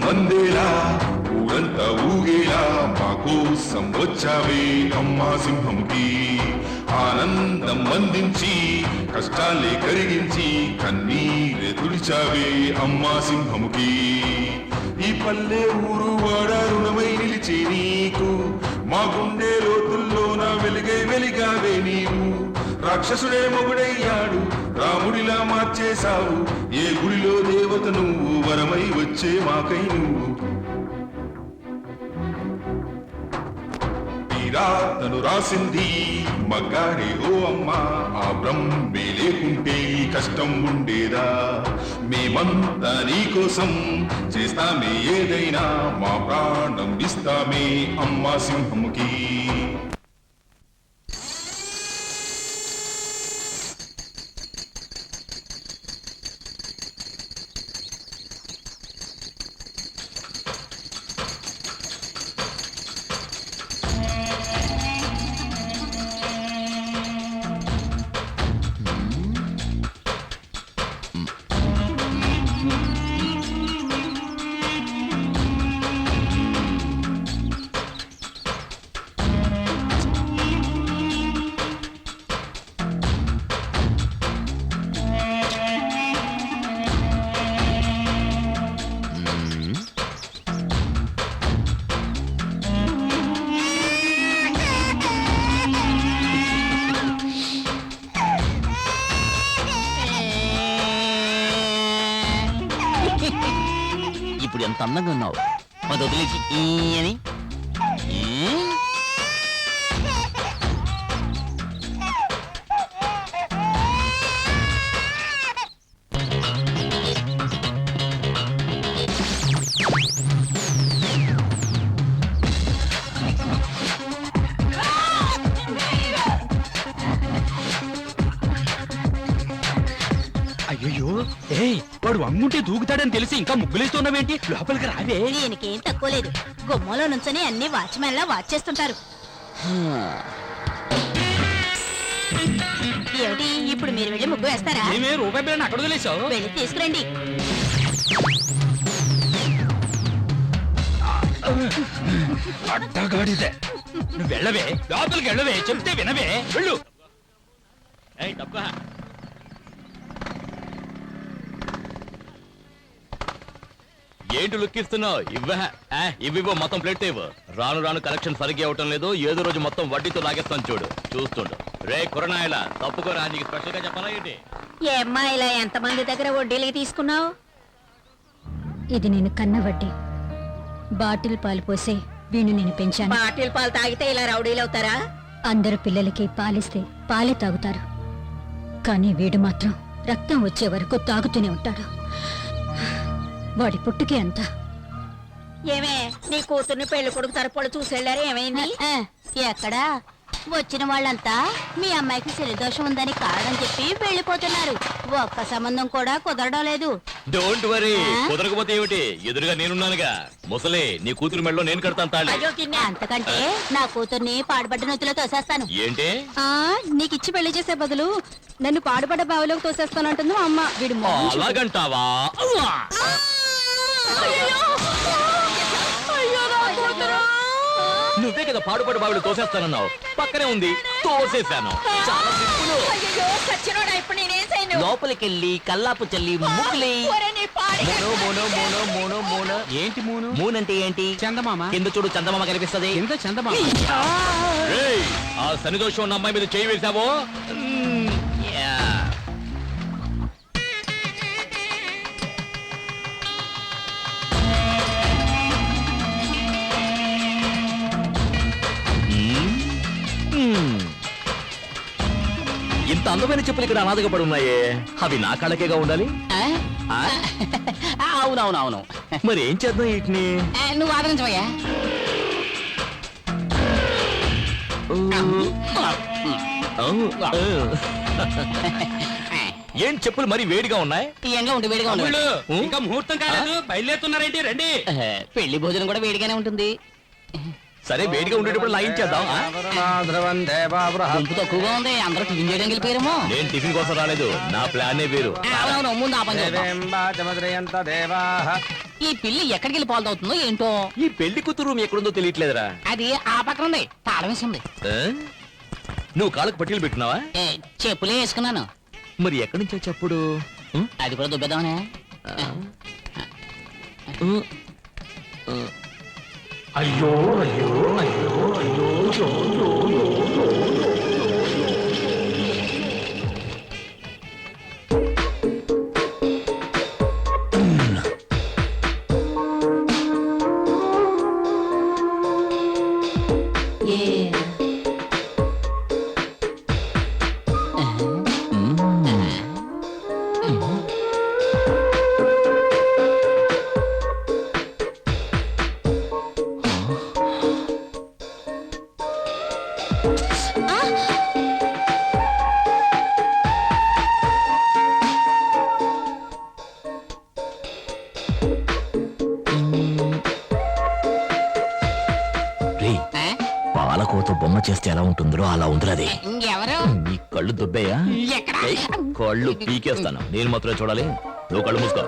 మందేలా ఊరంతా ఊగేలా మా కోసం వచ్చావే అమ్మా సింహంకి ఆనందం అందించి కష్టాలే కరిగించి కన్నీరే తుడిచావే అమ్మా సింహముకి ఈ పల్లె ఊరు వాడ రుణమై నిలిచి నీకు మా గుండె లోతుల్లోన వెలిగావే నీవు రాక్షసుడే మొగుడయ్యాడు రాముడిలా మార్చేశావు ఏ గుడిలో దేవత నువ్వు వరమై వచ్చే మాకై నువ్వు తను రాసింది మగ్గాడే ఓ అమ్మా ఆ బ్రహ్మే లేకుంటే ఈ కష్టం ఉండేదా మేమంతా నీ కోసం చేస్తామే ఏదైనా మా ప్రాణం ఇస్తామే అమ్మా సింహముకి ఇప్పుడు ఎంత అందంగా ఉన్నావు మా వదిలేసి అని అయ్యో ఏయ్ వాడు వంగుంటే దూకుతాడని తెలిసి ఇంకా ముగ్గులేస్తున్నావేంటి లోపలికి రావే దీనికేం తక్కువ లేదు గుమ్మలో నుంచొని అన్ని వాచ్మెన్ లా వాచ్ చేస్తుంటారు ఏమిటి ఇప్పుడు మీరు వెళ్ళి ముగ్గు వేస్తారా మేమే రూపాయి బిళ్ళని అక్కడ వదిలేసావు వెళ్ళి తీసుకురండి అడ్డగాడిదే నువ్వు వెళ్ళవే లోపలికి వెళ్ళవే చెప్తే వినవే వెళ్ళు ఏంటి లుక్కిస్తున్నావు ఇవ్వ మొత్తం ప్లేట్ ఇవ్వు రాను రాను కలెక్షన్ సరిగ్గా అవటం లేదు ఏదో రోజు మొత్తం వడ్డీతో లాగేస్తాను చూడు చూస్తుండు రే కురనాయలా తప్పుకోరా నీకు స్పెషల్ గా చెప్పాలా ఏంటి ఏమ్మా ఇలా ఎంతమంది దగ్గర వడ్డీలకి తీసుకున్నావు ఇది నేను కన్న వడ్డీ బాటిల్ పాలు పోసే వీణు నేను పెంచాను బాటిల్ పాలు తాగితే ఇలా రౌడీలు అవుతారా అందరు పిల్లలకి పాలిస్తే పాలే తాగుతారు కానీ వీడు మాత్రం రక్తం వచ్చే వరకు తాగుతూనే ఉంటాడు వాడి పుట్టుకే అంత ఏమే నీ కూతుర్ని పెళ్లి కొడుకు తరపుడు చూసెళ్ళారు ఏమైంది ఎక్కడా వచ్చిన వాళ్ళంతా మీ అమ్మాయికి శనిదోషం ఉందని కారణం చెప్పి వెళ్ళిపోతున్నారు ఒక్క సంబంధం కూడా కుదరడం లేదు డోంట్ వరీ కుదరకపోతే ఏమిటి ఎదురుగా నేనున్నానుగా ముసలే నీ కూతురు మెడలో నేను కడతాను తాళి అంతకంటే నా కూతుర్ని పాడుబడ్డ నొత్తులో తోసేస్తాను ఏంటి నీకిచ్చి పెళ్లి చేసే బదులు నన్ను పాడుపడ్డ బావిలోకి తోసేస్తానంటుంది అమ్మ వీడు అలాగంటావా నువ్వే కదా పాడుపడి బావిలో తోసేస్తానన్నావు పక్కనే ఉంది తోసేశాను చాలా లోపలికెళ్ళి కల్లాపు చల్లి ముగ్గులి ఏంటి మూను మూనంటే ఏంటి చందమామ కింద చూడు చందమామ కనిపిస్తది ఎంత చందమామ ఆ శనిదోషం ఉన్న అమ్మాయి మీద చేయి వేసావో ఇంత అందమైన చెప్పులు ఇక్కడ అనాథగా పడి ఉన్నాయే అవి నా కళ్ళకేగా ఉండాలి అవునవునవును మరి ఏం చేద్దాం వీటిని నువ్వు ఆదరించవయ్యా ఏం చెప్పులు మరి వేడిగా ఉన్నాయి ఈ ఎండలో ఉంటే వేడిగా ఉండదు ఇంకా ముహూర్తం కాలేదు బయలుదేరుతున్నారేంటి రండి పెళ్లి భోజనం కూడా వేడిగానే ఉంటుంది సరే వేడిగా ఉండేటప్పుడు లాగించేద్దాం గుంపు తక్కువగా ఉంది అందరూ టిఫిన్ చేయడానికి వెళ్ళిపోయారేమో నేను టిఫిన్ కోసం రాలేదు నా ప్లానే వేరు అవునవును ముందు ఆ పని చేద్దాం. ఈ పిల్లి ఎక్కడికి వెళ్ళి పాలు అవుతుందో ఏంటో. ఈ పెళ్లి కూతురు రూమ్ ఎక్కడుందో తెలియట్లేదురా. అది ఆ పక్కన ఉంది, తాళం వేసి ఉంది. ఆ? నువ్వు కాళ్ళకు పట్టీలు పెట్టినావా? చెప్పులే వేసుకున్నాను. మరి ఎక్కడి నుంచో చెప్పుడు. అది కూడా దుబ్బేద్దామనే. రేయ్, పాలకోత బొమ్మ చేస్తే ఎలా ఉంటుందో అలా ఉందిరా అది. ఇంకెవరు? నీ కళ్ళు దుబ్బయ్యా? ఎక్కడ? ఏయ్, కళ్ళు పీకేస్తాను. నేను మాత్రమే చూడాలి. నువ్వు కళ్ళు మూసుకో.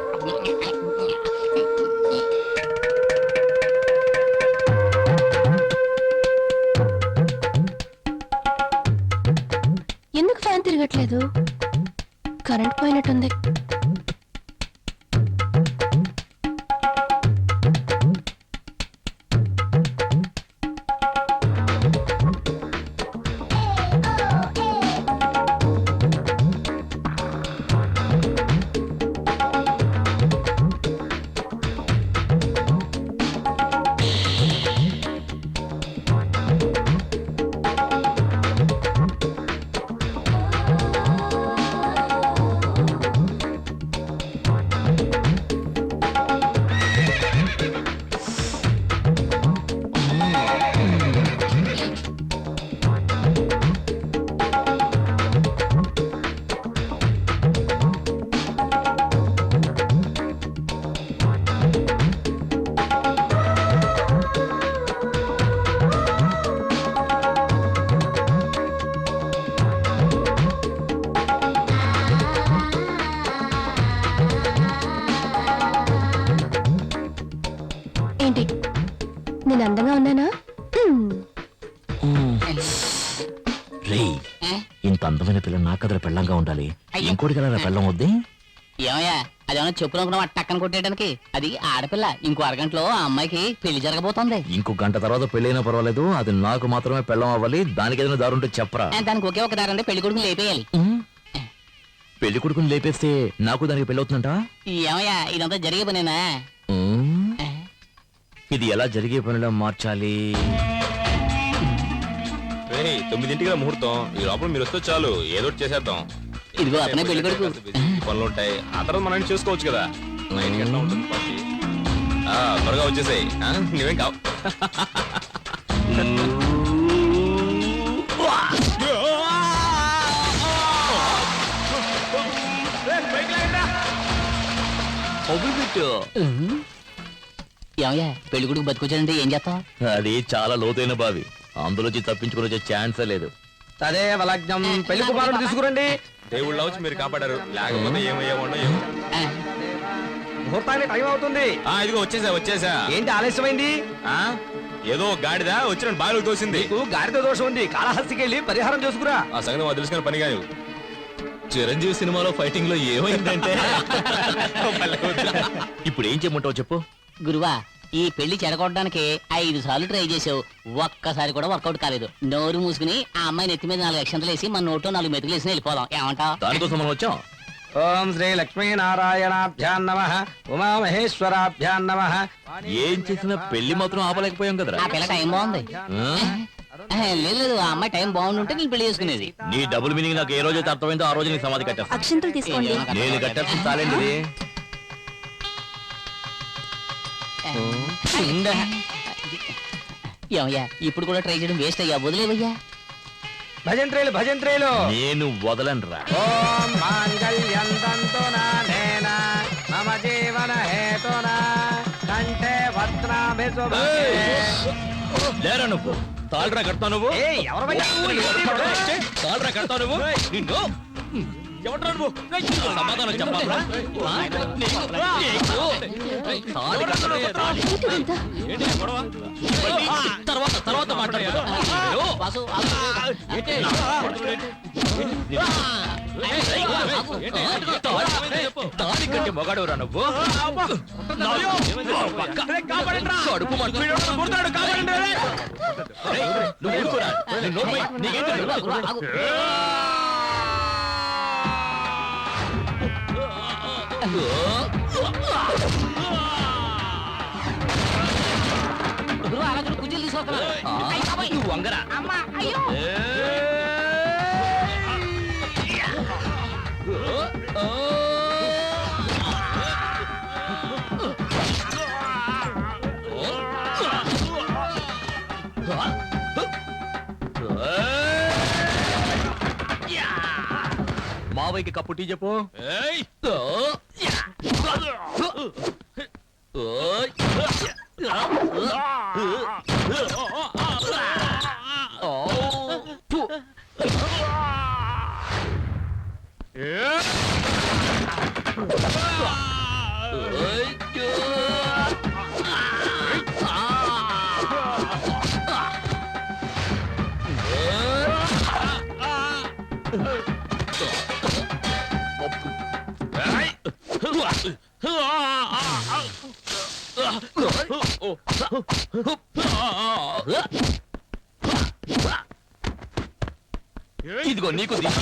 ఎందుకు ఫ్యాన్ తిరగట్లేదు? కరెంట్ పోయినట్టుంది. ఏంటి, నేను అందంగా ఉన్నానా? రేయ్, ఇంత అందమైన పిల్ల నా కథల పెళ్ళంగా ఉండాలి. ఇంకోటి కదా పెళ్ళం వద్దే. ఏమయ్యా, అదేమన్నా చెప్పులు అనుకున్నావా టక్కన కొట్టేయడానికి? అది ఆడపిల్ల. ఇంకో అరగంటలో ఆ అమ్మాయికి పెళ్లి జరగబోతోంది. ఇంకో గంట తర్వాత పెళ్ళైనా పర్వాలేదు, అది నాకు మాత్రమే పెళ్ళం అవ్వాలి. దానికి ఏదైనా దారుంటే చెప్పరా. దానికి ఒకే ఒక దారి ఉంది, పెళ్లి కొడుకుని లేపేయాలి. పెళ్లి కొడుకుని లేపేస్తే నాకు దానికి పెళ్ళవుతుందంట. ఏమయ్యా, ఇదంతా జరిగే పనేనా? ఇది ఎలా జరిగే పనిలో మార్చాలి? 9ంటికి ముహూర్తం. ఈ లోపల మీరు వస్తే చాలు, ఏదో ఒకటి చేసేద్దాం. ఇదిగో అతనే పెళ్లి కొడుకు. పనులు ఉంటాయి, ఆ తర్వాత మనం చూసుకోవచ్చు కదా. 9 గంటల ఉంటుంది పార్టీ. త్వరగా వచ్చేసాయి, నువ్వేం కావు. ఏమయ్యా, పెళ్లి కొడుకు బతుకొచ్చాడంటే ఏం చేస్తావు? అది చాలా లోతైన బావి, అందులోంచి తప్పించుకుని వచ్చే ఛాన్సే లేదు. తదేవ లగ్నం. పెళ్లి కుమారుడు తీసుకురండి. దేవుళ్ళ వచ్చి మీరు కాపాడారు, లేకపోతే ఏమయ్యేవాడో ఏమో. ముహూర్తానికి టైం అవుతుంది. ఇదిగో వచ్చేసా. ఏంటి ఆలస్యమైంది? ఏదో గాడిద వచ్చిన బావిలో తోసింది. నీకు గాడిద దోషం ఉంది, కాళహస్తికి వెళ్ళి పరిహారం చేసుకురా. ఆ సంగతి మాకు తెలుసుకుని పని కాదు. చిరంజీవి సినిమాలో ఫైటింగ్ లో ఏమైందంటే ఇప్పుడు ఏం చేయమంటావు చెప్పు. గురువా, ఈ పెళ్లి చెడగొట్టడానికి 5 సార్లు ట్రై చేసావు, ఒక్కసారి కూడా వర్కౌట్ కాలేదు. నోరు మూసుకుని ఆ అమ్మాయి నెత్తి మీద 4 అక్షంతలు వేసి మన నోట్లో 4 మెతుకులు వేసి వెళ్ళిపోదాం. ఏమంటావు? దానికోసం మనం వచ్చాం. ఓం శ్రీ లక్ష్మీనారాయణాభ్యాం నమః, ఉమామహేశ్వరాభ్యాం నమః. ఏం చేసినా పెళ్లి మాత్రం ఆపలేకపోయాం కదరా. ఆ పిల్ల టైం బాగుంది. లేదు, ఆ అమ్మాయి టైం బాగుంటుంటే నేను పెళ్లి చేసుకునేది. నీ డబుల్ మీనింగ్ నాకు ఏ రోజైతే అర్థమైందో ఆ రోజు నీ సమాధి కట్టేస్తా. అక్షంతలు తీసుకోండి. నేను కట్టేస్తా చాలండి. ఏమయ్యా, ఇప్పుడు కూడా ట్రై చేయడం వేస్ట్ అయ్యా, వదిలేవయ్యా. భజంత్రేలు భజంత్రేలు. నేను వదలనురా. ఓం మాంగళ్యం తంతునానేన మమ జీవన హేతునా కంఠే భద్రాభి శుభగే. లేరా నువ్వు, తాళ్ళరా కడతావు నువ్వు. ఏయ్, ఎవరు భయ్యా? తాళ్ళరా కడతావు నువ్వు. నిన్ను సమాధానం చెప్పాలా? తాళి కట్టవే, తాళి. తర్వాత తర్వాత మాట్లాడు. వాసు, ఆగు. తాళి కట్టి మొగాడురా నువ్వు. కడుపు మంట. నువ్వు ఊరుకోరా. నీ నోరు మూయి. నీకేం తెలియదు? ఆగు. గురువు అలా చూడు, కుర్చీలు తీసుకొస్తున్నారు. నువ్వు వంగరా. మావయ్యకి కప్పు టీ చెప్పు. ఇదిగో నీకు దీక్ష.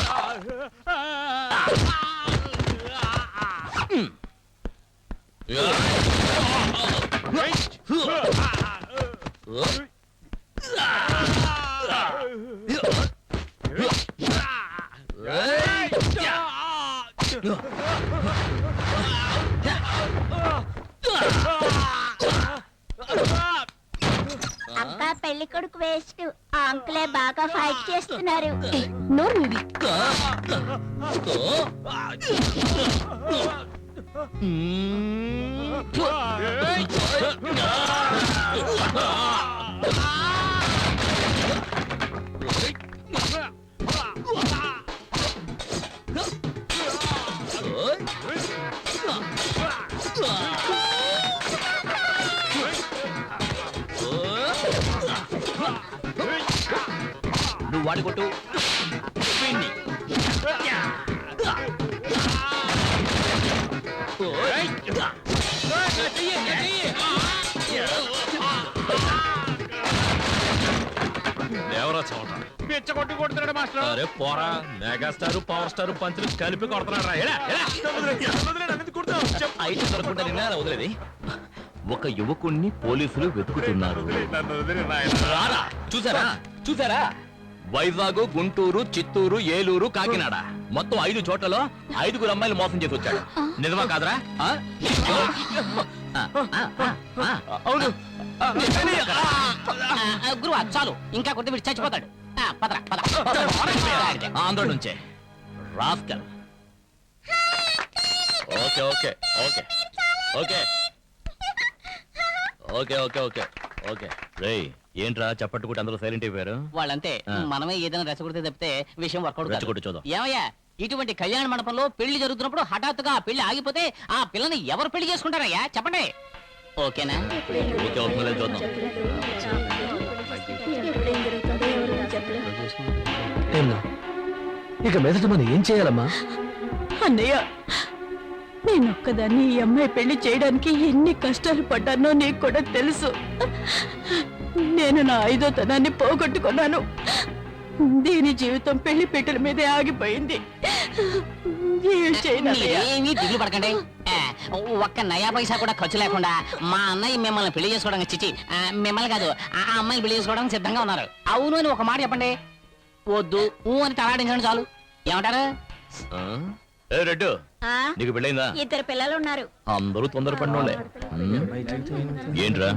అక్క పెళ్లి కొడుకు వేస్ట్. ఆ అంకులే బాగా ఫైట్ చేస్తున్నారు. నోరు మీది. నువ్వు వాడి కొట్టు. వీణ్ణి. ఎవరో చోట పిచ్చ కొట్టి కొడుతున్నాడు మాస్టర్. అరే పోరా, మెగాస్టార్ పవర్ స్టార్ పంచులు కలిపి కొడుతున్నాడు రా. అయితే దొరకకుండా నిన్న వదిలేది. ఒక యువకుణ్ణి పోలీసులు వెతుకుతున్నారు. రారా. చూసారా చూసారా? వైజాగ్, గుంటూరు, చిత్తూరు, ఏలూరు, కాకినాడ మొత్తం 5 చోట్లలో 5 అమ్మాయిలు మోసం చేసి వచ్చాడు. నిజమా కాదరా? అవును. గురువు చాలు, ఇంకా కొద్ది వీడు చచ్చిపోతాడు. పదరా పద. ఆంధ్ర నుంచే rascal. Okay okay okay okay okay okay okay okay. రేయ్ ఏంట్రా చప్పట్టుకుంటే అందరూ సైలెంట్ అయిపోయారు? వాళ్ళంతే. మనమే ఏదైనా రెచ్చగొడితే తప్పితే విషయం వర్కౌట్ రెచ్చగొట్టు చూద్దాం. ఏమయ్యా, ఇటువంటి కళ్యాణ మండపంలో పెళ్లి జరుగుతున్నప్పుడు హఠాత్తుగా ఆ పెళ్లి ఆగిపోతే ఆ పిల్లని ఎవరు పెళ్లి చేసుకుంటారయ్యా చెప్పండి. ఓకేనా? ఓకే ఓకే మళ్ళీ చూద్దాం. ఇక మీదట మనం ఏం చేయాలమ్మా? అన్నయ్య, నేనొక్కదాన్ని ఈ అమ్మాయి పెళ్లి చేయడానికి ఎన్ని కష్టాలు పడ్డానో నీకు కూడా తెలుసు. నేను నా 5వ తనాన్ని పోగొట్టుకున్నాను. దీని జీవితం పెళ్లి పెట్టెల మీదే ఆగిపోయింది. ఏం చేయను అన్నయ్య. ఏమీ దిగులు పడకండి. ఒక్క నయా పైసా కూడా ఖర్చు లేకుండా మా అన్నయ్య మిమ్మల్ని పెళ్లి చేసుకోవడానికి చిచి మిమ్మల్ని కాదు ఆ అమ్మాయిని పెళ్లి చేసుకోవడానికి సిద్ధంగా ఉన్నారు. అవును అని ఒక మాట చెప్పండి. వద్దు ఊ అని తలాడించండి చాలు. ఏమంటారు? ఏ రెడ్డు, ఆ నీకు పెళ్ళైందా? 2 పిల్లలు ఉన్నారు. అందరూ తొందరపడినోళ్ళే. ఏంట్రా?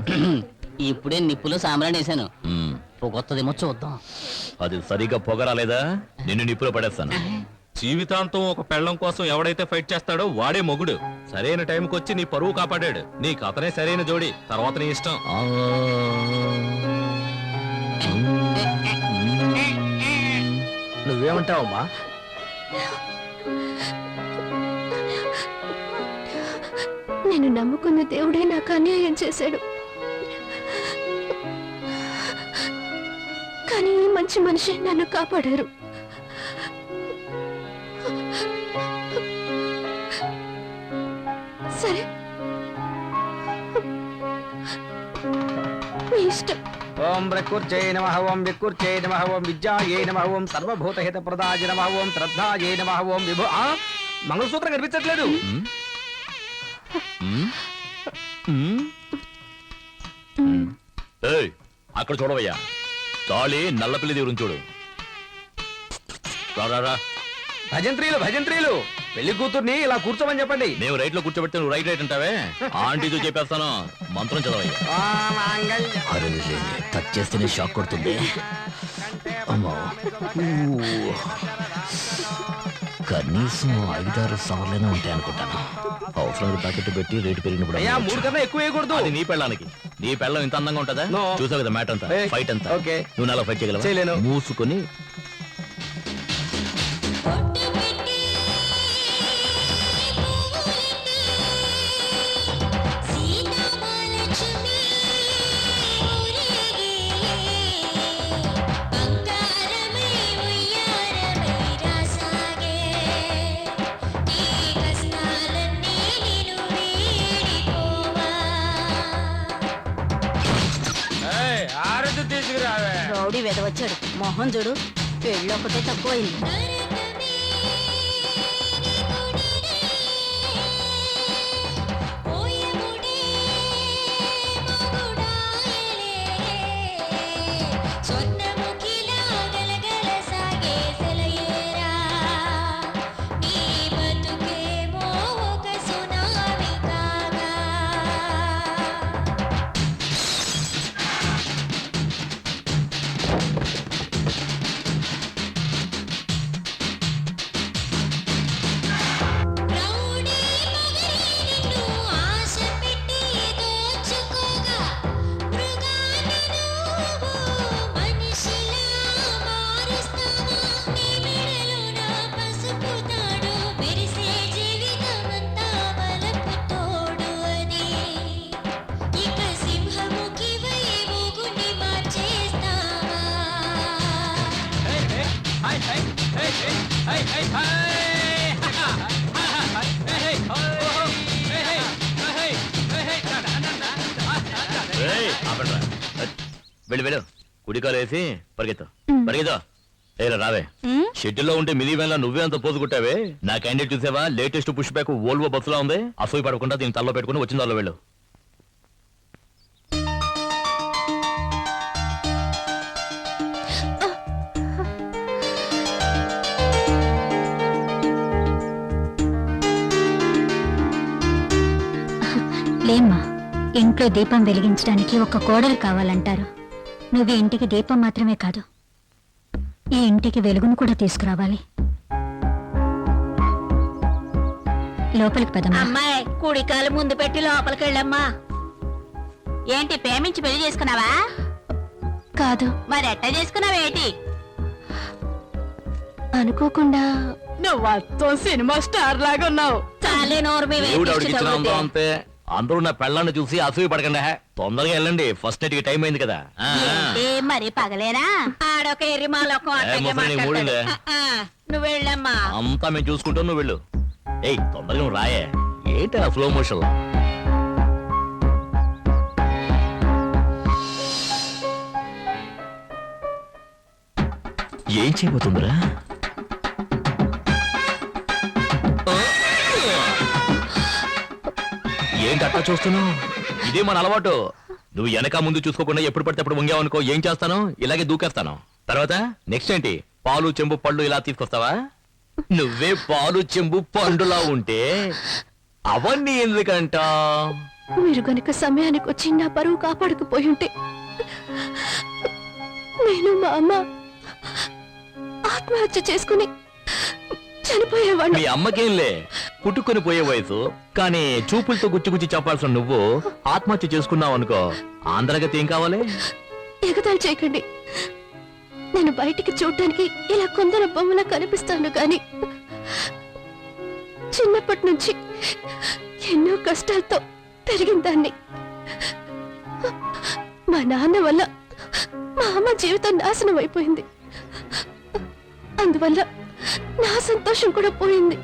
ఇప్పుడే నిప్పులో సాంబ్రాన్ని వేసాను. పొగొత్తదేమో చూద్దాం. అది సరిగా పొగరాలేదా నిన్ను నిప్పులో పడేస్తాను. జీవితాంతం ఒక పెళ్ళం కోసం ఎవడైతే ఫైట్ చేస్తాడో వాడే మొగుడు. సరైన టైంకి వచ్చి నీ పరువు కాపాడాడు. నీకు అతనే సరైన జోడి. తర్వాత నీ ఇష్టం. నువ్వేమంటావమ్మా? నేను నమ్ముకున్న దేవుడే నాకు అన్యాయం చేశాడు. కానీ ఈ మంచి మనిషి నన్ను కాపాడారు. సరే, మీ ఇష్టం. ఓం ప్రకృత్యై నమః ఓం వికృత్యై నమః ఓం విద్యాయై నమః ఓం సర్వభూతహిత ప్రదాయ నమః ఓం శ్రద్ధాయై నమః ఓం విభో మంగళసూత్రం కనిపించట్లేదు. ఏయ్, అక్కడ చూడవయ్యా, తాళి నల్లపిల్లి దేవుని చూడు. రా భజంత్రీలు పెళ్లి కూతుర్ని ఇలా కూర్చోమని చెప్పండి. మేము రైట్ లో కూర్చోబెడితే నువ్వు రైట్ రైట్ అంటావే, ఆంటీతో చెప్పేస్తాను. మంత్రం చదవయ్యా. అరే టచ్ చేస్తేనే షాక్ కొడుతుంది. అమ్మా, కనీసం 5-6 సవర్లైనా ఉంటాయి అనుకుంటాను. అవసరం ప్యాకెట్ పెట్టి రేటు పెరిగినప్పుడు అయ్యా 3 కన్నా ఎక్కువ వేయకూడదు. అది నీ పెళ్ళానికి. నీ పెళ్ళం ఇంత అందంగా ఉంటుందా? No. చూసావు కదా మ్యాట్ అంతా, Hey. ఫైట్ అంతా. Okay. నువ్వు నాలో ఫైట్ చేయగలవా? చేయలేను. మూసుకొని రౌడీ వెదవచ్చాడు. మొహం చూడు, పెళ్ళొకటే తక్కువైంది. ఏయ్, ఆపండ్రా. వెళ్ళు వెళ్ళు, కుడికాలు వేసి పరిగెత్తు పరిగెత్తా. ఏరా రావే. షెడ్యూల్లో ఉంటే మినీ వ్యాన్ లా నువ్వే అంత పోజు కొట్టావే. నా క్యాండిడేట్ చూసావా? లేటెస్ట్ పుష్ బ్యాక్ వోల్వో బస్సులా ఉంది. అసూయ పడకుండా దీన్ని తల్లో పెట్టుకుని వచ్చిన దానిలో వెళ్ళు. లేమ్మా, ఇంట్లో దీపం వెలిగించడానికి ఒక కోడలు కావాలంటారు. నువ్వు ఈ ఇంటికి దీపం మాత్రమే కాదు, ఈ ఇంటికి వెలుగును కూడా తీసుకురావాలి. లోపలికి పదమ్మా. అమ్మాయి, కుడికాలు ముందు పెట్టి లోపలికి వెళ్ళమ్మా. ఏంటి, ప్రేమించి పెళ్లి చేసుకున్నావా? కాదు, మరి ఎట్ట చేసుకున్నావేంటి? అనుకోకుండా. నువ్వు మొత్తం సినిమా స్టార్ లాగా ఉన్నావు. చాలే నోరు మీ దేవుడు ఆవిడకి ఇచ్చిన అందం అంతే. అందరూ నా పెళ్ళాన్ని చూసి అసూయ పడకండి. తొందరగా వెళ్ళండి, ఫస్ట్ నైట్ కి టైం అయింది కదా. ఏంటి మరి పగలేనా? ఆడొక ఎర్రిమాలొక ముసలి నీ మూడిందే. నువ్వు వెళ్ళమ్మా. అంతా మేము చూసుకుంటాం, నువ్వు వెళ్ళు. ఏయ్, తొందరగా నువ్వు రాయే. ఏంటి స్లో మోషన్? ఏం చేయబోతుందిరా? ఏంటి అట్టా చూస్తున్నావు? ఇదే మన అలవాటు. నువ్వు వెనక ముందు చూసుకోకుండా ఎప్పుడు పడితే అప్పుడు వంగావనుకో, ఏం చేస్తాను? ఇలాగే దూకేస్తాను. తర్వాత నెక్స్ట్ ఏంటి? పాలు చెంబు పళ్ళు ఇలా తీసుకొస్తావా? నువ్వే పాలు చెంబు పండులా ఉంటే అవన్నీ ఎందుకంట? మీరు గనుక సమయానికి వచ్చి నా పరువు కాపాడకపోయి ఉంటే నేను మా అమ్మ ఆత్మహత్య చేసుకుని చనిపోయేవాడిని. మీ అమ్మకేంలే, పుట్టుకొని పోయే వయసు. కానీ చూపులతో గుచ్చి గుచ్చి చెప్పాల్సిన నువ్వు ఆత్మహత్య చేసుకున్నావు అనుకో, ఆంధ్రగతి ఏం కావాలి? ఎగతాళి చేయకండి. నేను బయటికి చూడటానికి ఇలా కొందరు బొమ్మలా కనిపిస్తాను, కానీ చిన్నప్పటి నుంచి ఎన్నో కష్టాలతో పెరిగిన దాన్ని. మా నాన్న వల్ల మా అమ్మ జీవితం నాశనం అయిపోయింది. అందువల్ల నా సంతోషం కూడా పోయింది.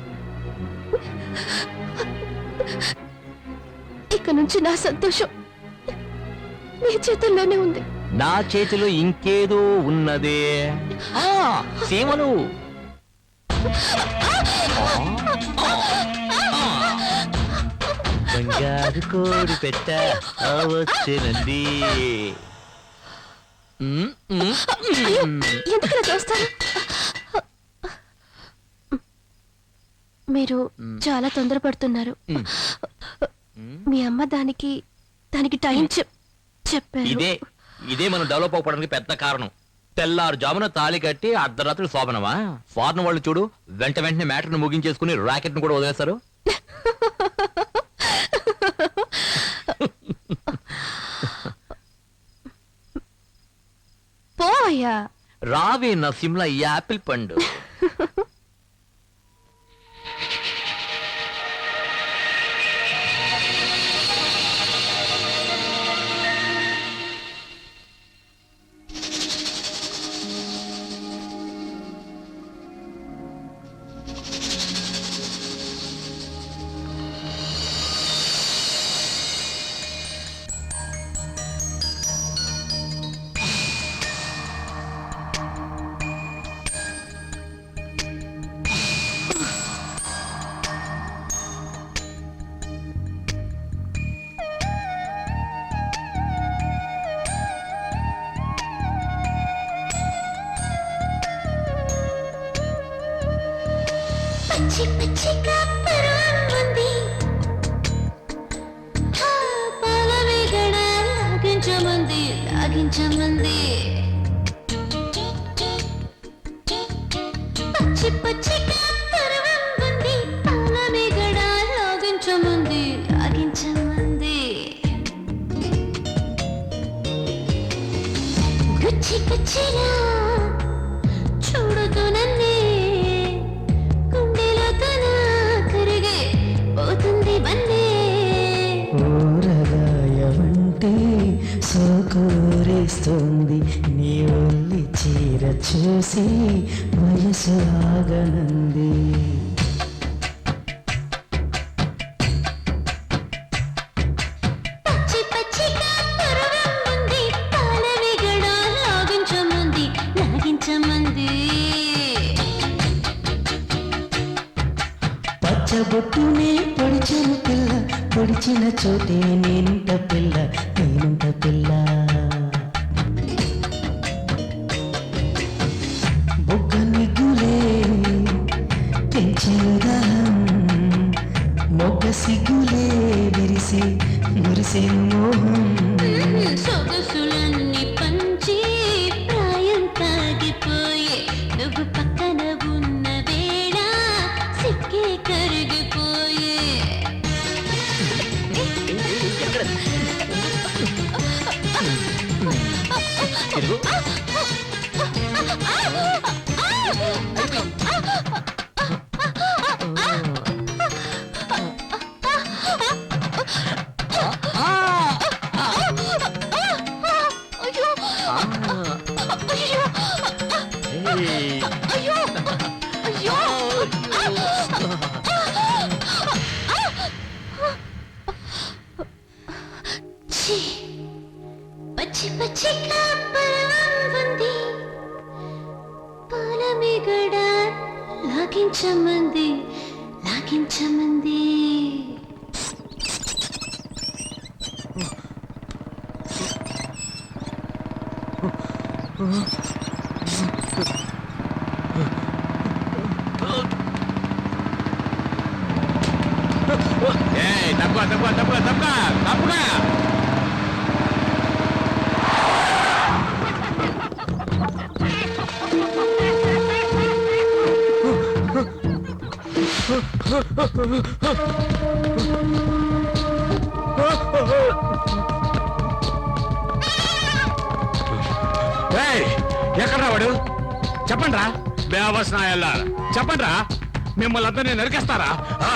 ఇక నుంచి నా సంతోషం నీ చేతుల్లోనే ఉంది. నా చేతిలో ఇంకేదో ఉన్నదే. సీమలు బంగారు కోడి పెట్ట వచ్చేనండి. అయ్యో, ఎందుకలా చూస్తారు? మీరు చాలా తొందరపడుతున్నారు. మీ అమ్మ దానికి టైం చెప్పారు. ఇదే మనం డెవలప్ అవ్వడానికి పెద్ద కారణం. తెల్లారుజామున తాళి కట్టి అర్ధరాత్రి శోభనమా? ఫారెన్ వాళ్ళు చూడు, వెంటనే మ్యాటర్ను ముగించేసుకుని రాకెట్ ను కూడా వదిలేస్తారు. పోయా రావే నా సిమ్లా యాపిల్ పండు. పచ్చి పచ్చిగా పరువంది పాలవేగడ లాగించమంది పచ్చి పచ్చిగా పరువంది పాలవేగడ లాగించమంది గుచ్చి గుచ్చిలా చూడుతూ నన్నే ఊరగాయవంటే సోకూరేస్తుంది నీ ఒల్లి చీర చూసి వయసు ఆగనంది. పచ్చి పచ్చిగా పరువంది పాలవేగడ లాగించమంది పచ్చబొట్టునే పొడిచెను పిల్ల, పొడిచిన చోటే నేనుంట పిల్ల. బొగ్గ నిగ్గులే పెంచెను దాహం, మొగ్గ సిగ్గులే విరిసి మురిసెను మోహం. సొగసులన్నీ పంచి ప్రాయం తాగిపోయే నువ్వు పక్కన ఉన్న వేళ సిక్కే కరిగిపోయే. పచ్చి పచ్చిగా పరువంది పాలమేగడ లాగించమంది. తప్పుగా ఎక్కడ వాడు? చెప్పండి రా. బేవస్ నాయల్లారా చెప్పండి రా. మిమ్మల్ని అందరినీ నరికేస్తారా ఆ!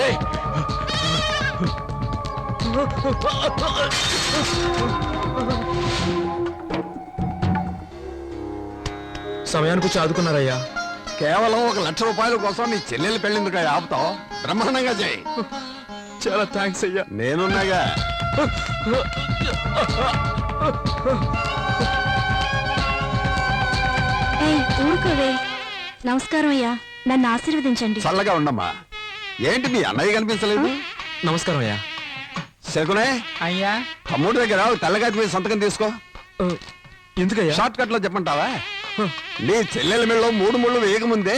ఏయ్! సమయానికి వచ్చి ఆదుకున్నారయ్యా. కేవలం 1,00,000 రూపాయల కోసం నీ చెల్లెలు పెళ్ళిందుకు ఆపుతావు. బ్రహ్మాండంగా చేయి. చాలా థ్యాంక్స్ అయ్యా. నేనున్నాగా. ఊరుకోవే. నమస్కారం అయ్యా, నన్ను ఆశీర్వదించండి. చల్లగా ఉండమ్మా. ఏంటి మీ అన్నయ్య కనిపించలేదు? నమస్కారం అయ్యా. శకునే, అయ్యా తమ్ముడి దగ్గర తెల్లగాటి మీద సంతకం తీసుకో. ఎందుకయ్యా? షార్ట్ కట్ లో చెప్పంటావా? నీ చెల్లెల మెళ్ళలో 3 ముళ్ళు వేయకముందే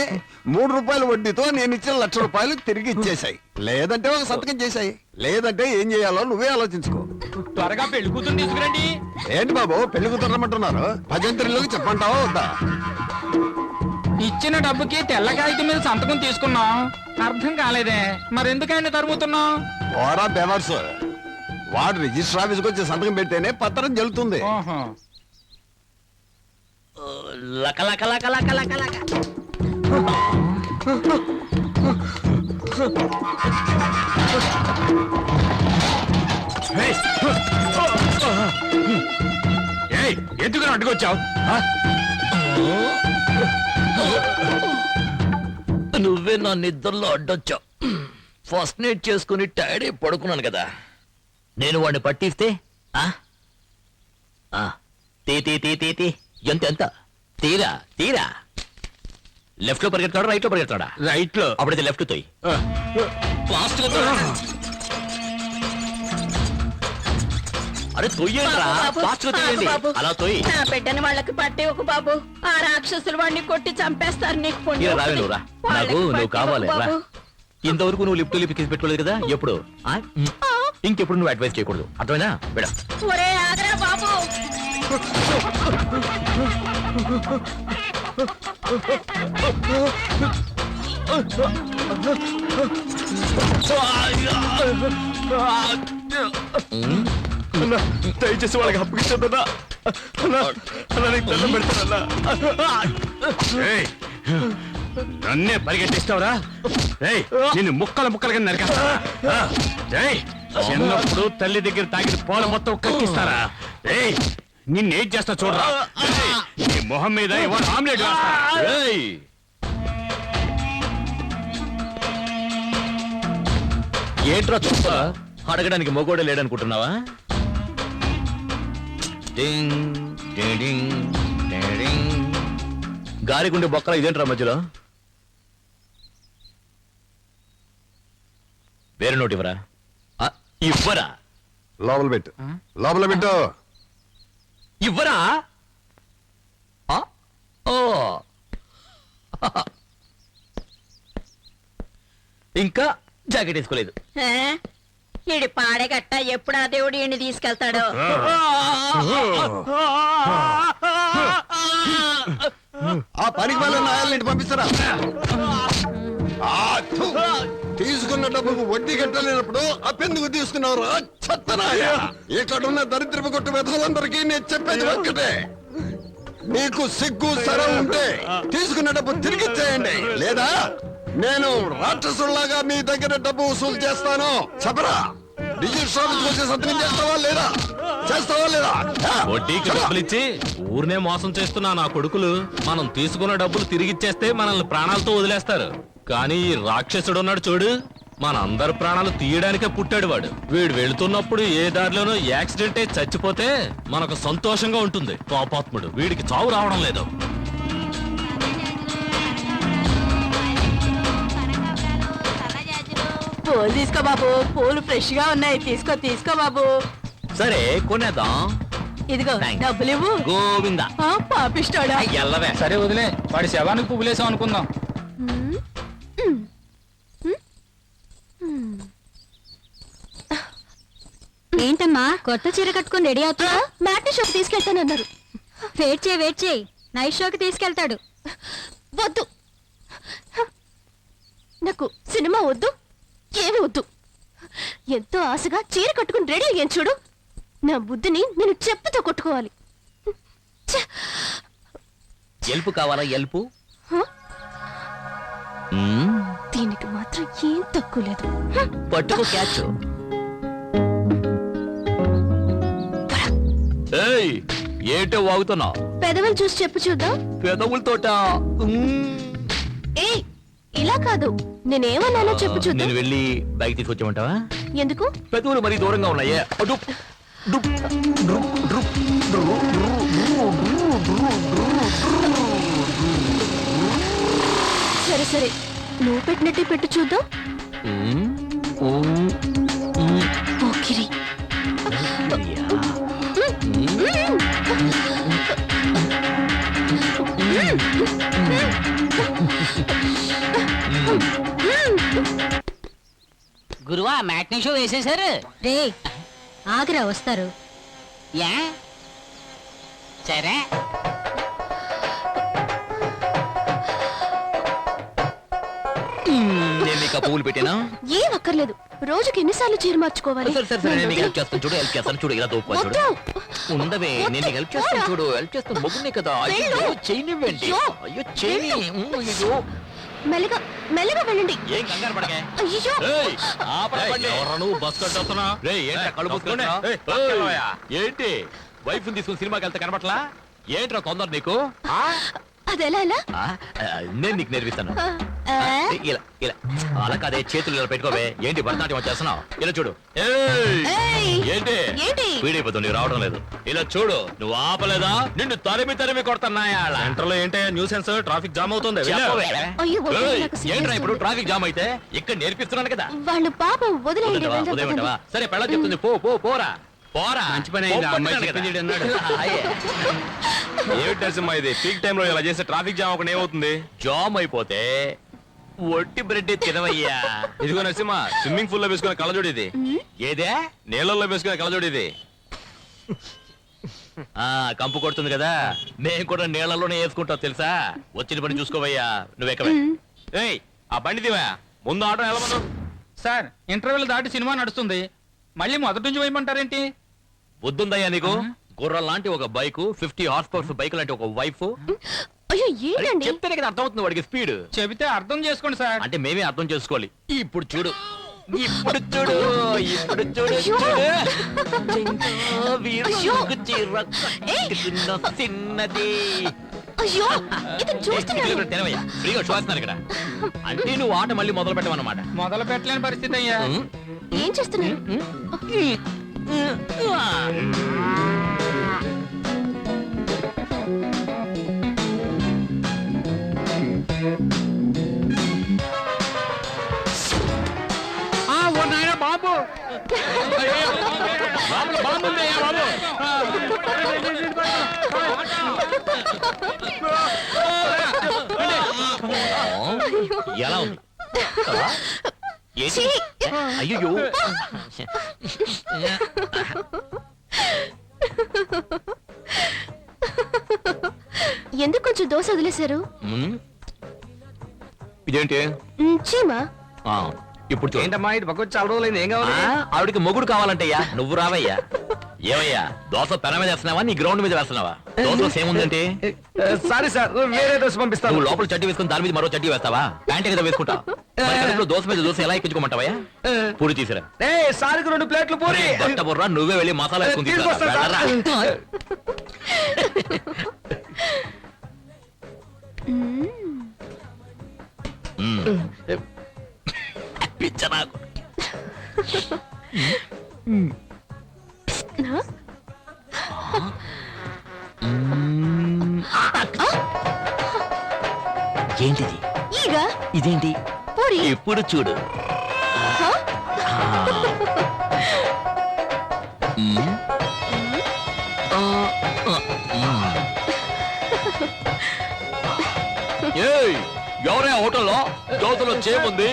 3 రూపాయల వడ్డీతో నేను ఇచ్చిన 1,00,000 రూపాయలు తిరిగి ఇచ్చేసాయి. లేదంటే ఒక సంతకం చేశాయి. లేదంటే ఏం చేయాలో నువ్వే ఆలోచించుకో. త్వరగా పెళ్లి కూతురు తీసుకురండి. ఏంటి బాబు పెళ్లి కుదరమంటున్నారు? భజంత్రిలోకి చెప్పంటావా వద్దా? ఇచ్చిన డబ్బుకి తెల్ల కాగితం మీద సంతకం తీసుకున్నాం. అర్థం కాలేదే, మరెందుకైనా తరుముతున్నాం? ఓరా బెవర్స్, వాడు రిజిస్టర్ ఆఫీస్కి వచ్చి సంతకం పెడితేనే పత్రం జల్లుతుంది. లక లక లక లక లక లక. ఎందుకు అడ్డుకొచ్చావు? నువ్వే నా నిద్రలో అడ్డొచ్చావు. ఫస్ట్ నైట్ చేసుకుని టైడ్ అయి పడుకున్నాను కదా. నేను వాడిని పట్టిస్తే ఆ? ఆ, తీ తీ తీ తీ తీ. ఎంత ఎంత తీరా తీరా. లెఫ్ట్ లో పరిగెడతాడా రైట్ లో పరిగెడతాడా? రైట్ లో. అప్పుడైతే లెఫ్ట్ తోయి. ఫాస్ట్ గా తోయి. అరే తొయ్యేంట్రా, ఫాస్ట్ గా తొయ్యండి. అలా తొయ్యి. నా బిడ్డని వాళ్ళకి పట్టే ఒక బాబు. ఆ రాక్షసులు వాడిని కొట్టి చంపేస్తారు. నీకు ఇలా పుణ్యం రావే వస్తుంది. నువ్వు రా. వాళ్ళకి నువ్వు పట్టే కావాలి ఒక రా. బాబు. ఇంతవరకు నువ్వు లిఫ్ట్ లిఫ్ట్ పెట్టుకోలేదు కదా. ఎప్పుడు ఆ? ఇంకెప్పుడు నువ్వు అడ్వైస్ చేయకూడదు. అర్థమైనా? బిడ ఒరే ఆగరా బాబు. దయచేసి వాళ్ళకి అప్పగించొద్దన్నా. నీకు దండం పెడతానన్నా. ఏయ్, నన్నే పరిగెట్టిస్తావురా? ఏయ్, నిన్ను ముక్కలు ముక్కలుగా నరికేస్తా. ఏయ్, చిన్నప్పుడు తల్లి దగ్గర తాగిన పాలు మొత్తం కక్కిస్తారా? ఏయ్, నిన్నేం చేస్తా చూడరా. ఏయ్, నీ మొహం మీద ఇవాళ ఆమ్లెట్ వేస్తా. ఏయ్! ఏంట్రా చూస్తా? అడగడానికి మొగోడే లేడనుకుంటున్నావా? డింగ్, డింగ్, డింగ్, డింగ్, డింగ్. గాలిగుండే బొక్కల ఇదేంట్రా మధ్యలో? వేరే నోటి ఇవ్వరా? ఆ, ఇవ్వరా? లోపల పెట్టు, లోపల పెట్టు. ఇవ్వరా? ఆ? ఓ. ఇంకా జాకెట్ వేసుకోలేదు. ఆ? ఈడి పాడేగట్ట ఎప్పుడు ఆ దేవుడు ఈయన్ని తీసుకెళ్తాడో. ఆ పనికి వాళ్ళ నాయాలని పంపిస్తారా? ఆ, థు. తీసుకున్న డబ్బుకు వడ్డీ కట్టలేనప్పుడు అప్పెందుకు తీసుకున్నారు? చెత్తనాయ. ఇక్కడున్న దరిద్రపు కొట్టు వెధలందరికీ నేను చెప్పేది ఒక్కటే, నీకు సిగ్గు సరం ఉంటే తీసుకున్న డబ్బు తిరిగి ఇచ్చేయండి. లేదా నేను రాక్షసుల్లాగా మీ దగ్గర డబ్బు వసూలు చేస్తాను. చెప్పరా? రిజిస్టర్ ఆఫీస్కి వచ్చి సంతకం చేస్తావా లేదా? చేస్తావా లేదా? వడ్డీకి డబ్బులు ఇచ్చి ఊరినే మోసం చేస్తున్నా నా కొడుకులు మనం తీసుకున్న డబ్బులు తిరిగిచ్చేస్తే మనల్ని ప్రాణాలతో వదిలేస్తారు. కానీ ఈ రాక్షసుడు ఉన్నాడు చూడు, మన అందరి ప్రాణాలు తీయడానికే పుట్టాడు వాడు. వీడు వెళుతున్నప్పుడు ఏ దారిలోనో యాక్సిడెంట్ అయి చచ్చిపోతే మనకు సంతోషంగా ఉంటుంది. పాపాత్ముడు, వీడికి చావు రావడం లేదు. పూలు తీసుకో బాబు, పూలు ఫ్రెష్ గా ఉన్నాయి. తీసుకో తీసుకో బాబు. సరే కొనేద్దాం. ఇదిగో Thanks. డబ్బులు ఇవ్వు. గోవిందా. పాపిస్తాడా? ఎల్లవే. సరే వదిలే, వాడి శవానికి పువ్వులేసాం అనుకుందాం. ఏంటమ్మా కొత్త చీర కట్టుకుని రెడీ అవుతున్నా? మ్యాట్ని షోకి తీసుకెళ్తానన్నారు. వెయిట్ చేయి నైట్ షోకి తీసుకెళ్తాడు. వద్దు, నాకు సినిమా వద్దు, ఏమి వద్దు. ఎంతో ఆశగా చీర కట్టుకుని రెడీ అయ్యాను చూడు. నా బుద్ధిని నేను చెప్పుతో కొట్టుకోవాలి. ఛ! ఎల్పు కావాలా? ఎల్పు దీనికి మాత్రం ఏం తక్కువ లేదు. పట్టుకో క్యాచ్. ఏయ్ ఏంటో వాగుతున్నావు? పెదవులు చూసి చెప్పు చూద్దాం. పెదవులతోట ఏ ఇలా కాదు, నేనేమన్నానో చెప్పు చూద్దాం. నేను వెళ్ళి బైక్ తీసుకొచ్చామంటావా? ఎందుకు? పెదవులు మరీ దూరంగా ఉన్నాయే. అడు. సరే సరే, నువ్వు పెట్టినట్టే పెట్టు చూద్దాం. పోకిరి. గురువా మ్యాట్నీ షో వేసేశారు. రే ఆగ్రా వస్తారు. యా సరే. నేను నీకు ఆ పువ్వులు పెట్టానా? ఏం అక్కర్లేదు, రోజుకి ఎన్నిసార్లు చీర మార్చుకోవాలి? సరే సరే సరే, నేను నీకు హెల్ప్ చేస్తాను చూడు. హెల్ప్ చేస్తాను చూడు. ఇలా దూపా చూడు. వద్దు. ఉండవే, నేను నీకు హెల్ప్ చేస్తాను చూడు. హెల్ప్ చేస్తాను. మొగ్గునే కదా. అయ్యో చేయనివ్వండి. అయ్యో చేయని. అయ్యో మెల్లగా మెల్లగా వెళ్ళండి. ఏం కంగారు పడకే. అయ్యో ఏయ్, ఆపరా బండి. ఎవరా నువ్వు బస్ కట్టొస్తున్నా? రేయ్, ఏంట్రా కళ్ళు మూసుకున్నా? ఏయ్, పక్కనోయా. ఏంటి వైఫ్ తీసుకుని సినిమాకి వెళ్తే కనబట్లా? ఏంట్రా తొందర నీకు? అది ఎలా ఎలా? ఆ, నేను నీకు నేర్పిస్తాను. ఆ? ఇలా ఇలా అలా కాదే, చేతులు ఇలా పెట్టుకోవే. ఏంటి భరతనాట్యం వచ్చేస్తున్నావు? ఇలా చూడు. ఏయ్! ఏయ్! ఏంటి ఏంటి? వీడైపోతుంది, నీకు రావడం లేదు. ఇలా చూడు. నువ్వు ఆపలేదా? నిన్ను తరిమి తరిమి కొడుతున్నాయా? సెంటర్ లో ఏంటి న్యూసెన్స్? ట్రాఫిక్ జామ్ అవుతుంది. వెళ్ళు. చెప్పవే. అయ్యో, వద్దు, ఏయ్, నాకు సిగ్గేస్తుంది. ఏంట్రా ఇప్పుడు ట్రాఫిక్ జామ్ అయితే? ఇక్కడ నేర్పిస్తున్నాను కదా. వాళ్ళు పాపం వదిలేయండి. వదిలేవా? వెళ్దాం, వదిలేయమంటావా? పదండి. సరే పెళ్ళ చెప్తుంది. పో పో పోరా పోరా. మంచి పని అయింది, ఆ అమ్మాయి పొమ్మన్నాను చెప్పింది కదా. అన్నాడు. అయ్యే. ఏమిటి నరసింహ ఇది? పీక్ టైం లో ఇలా చేస్తే ట్రాఫిక్ జామ్ అవ్వకుండా ఏమవుతుంది? జామ్ అయిపోతే ఒట్టి బ్రెడ్ తినవయ్యా. ఇదిగో నరసింహ, స్విమ్మింగ్ పూల్ లో వేసుకునే కళ్ళజోడు ఇది. ఏదే? నీళ్ళల్లో వేసుకునే కళ్ళజోడు ఇది. ఆ కంపు కొడుతుంది కదా, మేము కూడా నీళ్లలోనే వేసుకుంటాం తెలుసా. వచ్చిన పని చూసుకోవయ్యా. నువ్వెక్కవే. ఏయ్, ఆ బండి దివా. ముందు ఆటో వెళ్ళమను. సార్ ఇంటర్వెల్ దాటి సినిమా నడుస్తుంది, మళ్ళీ మొదటి నుంచి వేయమంటారేంటి? బుద్ధుందయ్యా నీకు? గుర్రం లాంటి ఒక బైక్, 50 హార్స్ పవర్స్ బైక్ లాంటి ఒక వైఫ్. అయ్యో ఏంటండి? చెప్తేనే కదా అర్థమవుతుంది వాడికి స్పీడ్. చెబితే అర్థం చేసుకోండి సార్. అంటే మేమే అర్థం చేసుకోవాలి. ఇప్పుడు చూడు. ఇప్పుడు చూడు. ఇప్పుడు చూడు. అయ్యో. చూడు. వీరుకు చీర ఏయ్. కట్టుకున్న చిన్నది. అయ్యో ఇది చూస్తున్నాను. తెరవయ్యా, ఫ్రీగా చూస్తున్నారు ఇక్కడ. అంటే నువ్వు ఆట మళ్ళీ మొదలు పెట్టమన్నమాట. మొదలు పెట్టలేని పరిస్థితి అయ్యా. ఏం చేస్తున్నారు? ఓ నాయనా బాబు, లోపల బాంబు ఉందయ్యా బాబు. ఎలా ఉంది? ఏంటి? అయ్యో ఎందుకు కొంచెం దోశ వదిలేశారు? ఇదేంటి? చీమా? ఆ, ఇప్పుడు చూడు. ఏంటమ్మా ఇటు పక్క చాలా రోజులైంది, ఏం కావాలి? ఆ, ఆవిడికి మొగుడు కావాలంటయ్యా. నువ్వు రావయ్యా. ఏమయ్యా, దోశ పెన మీద వేస్తున్నావా నీ గ్రౌండ్ మీద వేస్తున్నావా? దోశలో సేముందంటే సారీ సార్, వేరే దోశ పంపిస్తాను. నువ్వు లోపల చడ్డీ వేసుకుని దాని మీద మరో చడ్డీ వేస్తావా? ప్యాంట్ కదా వేసుకుంటా. దోశ మీద దోశ ఎలా ఎక్కించుకోమంటావా? పూరి తీసిరా. సారికి 2 ప్లేట్లు పూరి. దొట్ట బుర్రా, నువ్వే వెళ్ళి మసాలా వేసుకుని తీసుకురా. తీసుకొస్తాను సార్. వెళ్ళరా. పిచ్చ నాకు. ఏంటిది? ఈగ? ఇదేంటి? పూరి? ఇప్పుడు చూడు. ఏయ్, ఎవరే హోటల్లో దోశలో చేముంది,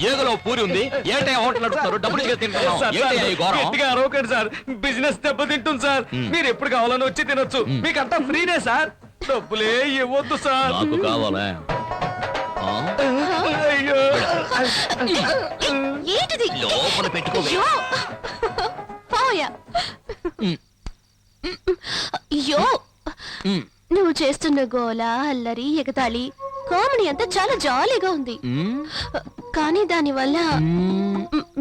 ఏగలో పూరి ఉంది. ఏంటే హోటల్ నడుపుతారు? డబ్బులు ఇచ్చి తింటున్నాం. ఏంటయ్యా ఈ ఘోరం? గట్టిగా అరవకండి సార్, బిజినెస్ దెబ్బతింటుంది సార్. మీరు ఎప్పుడు కావాలని వచ్చి తినొచ్చు, మీకంతా ఫ్రీనే సార్. డబ్బులే ఇవ్వద్దు సార్. నాకు కావాలా? ఆ? అయ్యో ఏంటిది? లోపల పెట్టుకోవే. అయ్యో పోయా. అయ్యో నువ్వు చేస్తున్న గోల, అల్లరి, ఎగతాళి కామెడీ అంతా చాలా జాలీగా ఉంది కానీ దాని వల్ల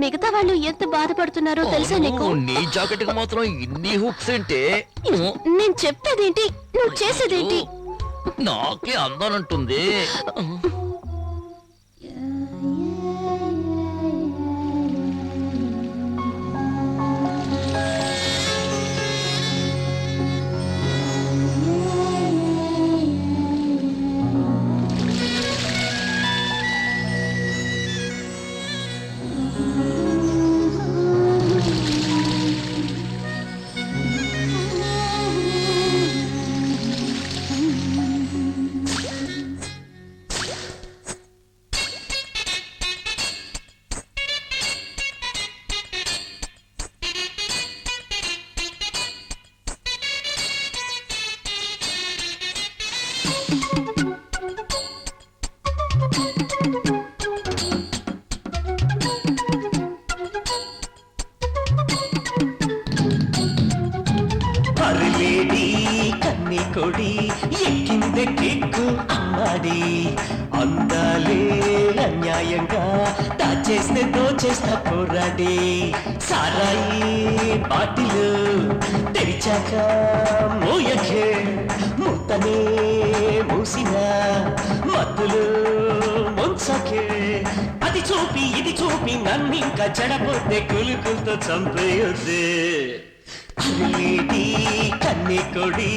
మిగతా వాళ్ళు ఎంత బాధపడుతున్నారో తెలుసా నీకు? నీ జాకెట్ కి మాత్రం ఇన్ని హుక్స్ అంటే నేను చెప్పేదేంటి, నువ్వు చేసేదేంటి? నాకే అందానంటుంది. అరలేడి కన్ని కొడి ఎక్కిందే కిక్కు అమ్మాడి అందాలే అన్యాయంగా దాచేస్తే దోచేస్తా పోరాడి సారాయి బాటిలు తెరిచాక మోయకే ముత్తనే మూసిన మత్తులు ముంచకే అది చూపి ఇది చూపి నన్నింకా చెడపోతే కులుకులతో చంపేయొద్దే అరలేడి కన్ని కొడి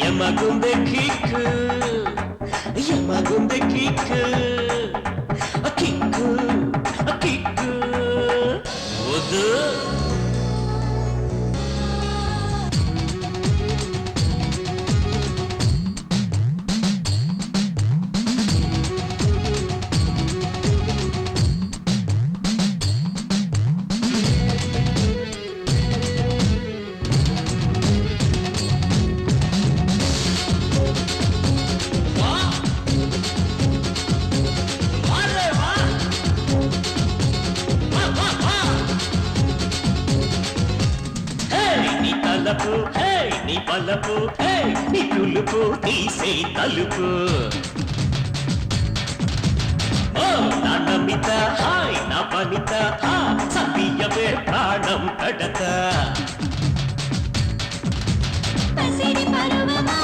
యమగుందె కిక్కు యమగుందె కిక్కు కిక్కు కిక్కు వద్దు నీ తలపు హే నీ పలపు హే నీ తులుపు తీసే తలుపు ఓ నా నమిత హాయ్ నా పనిత హా సతీయమే ప్రాణం కడత పసిడి పరువమా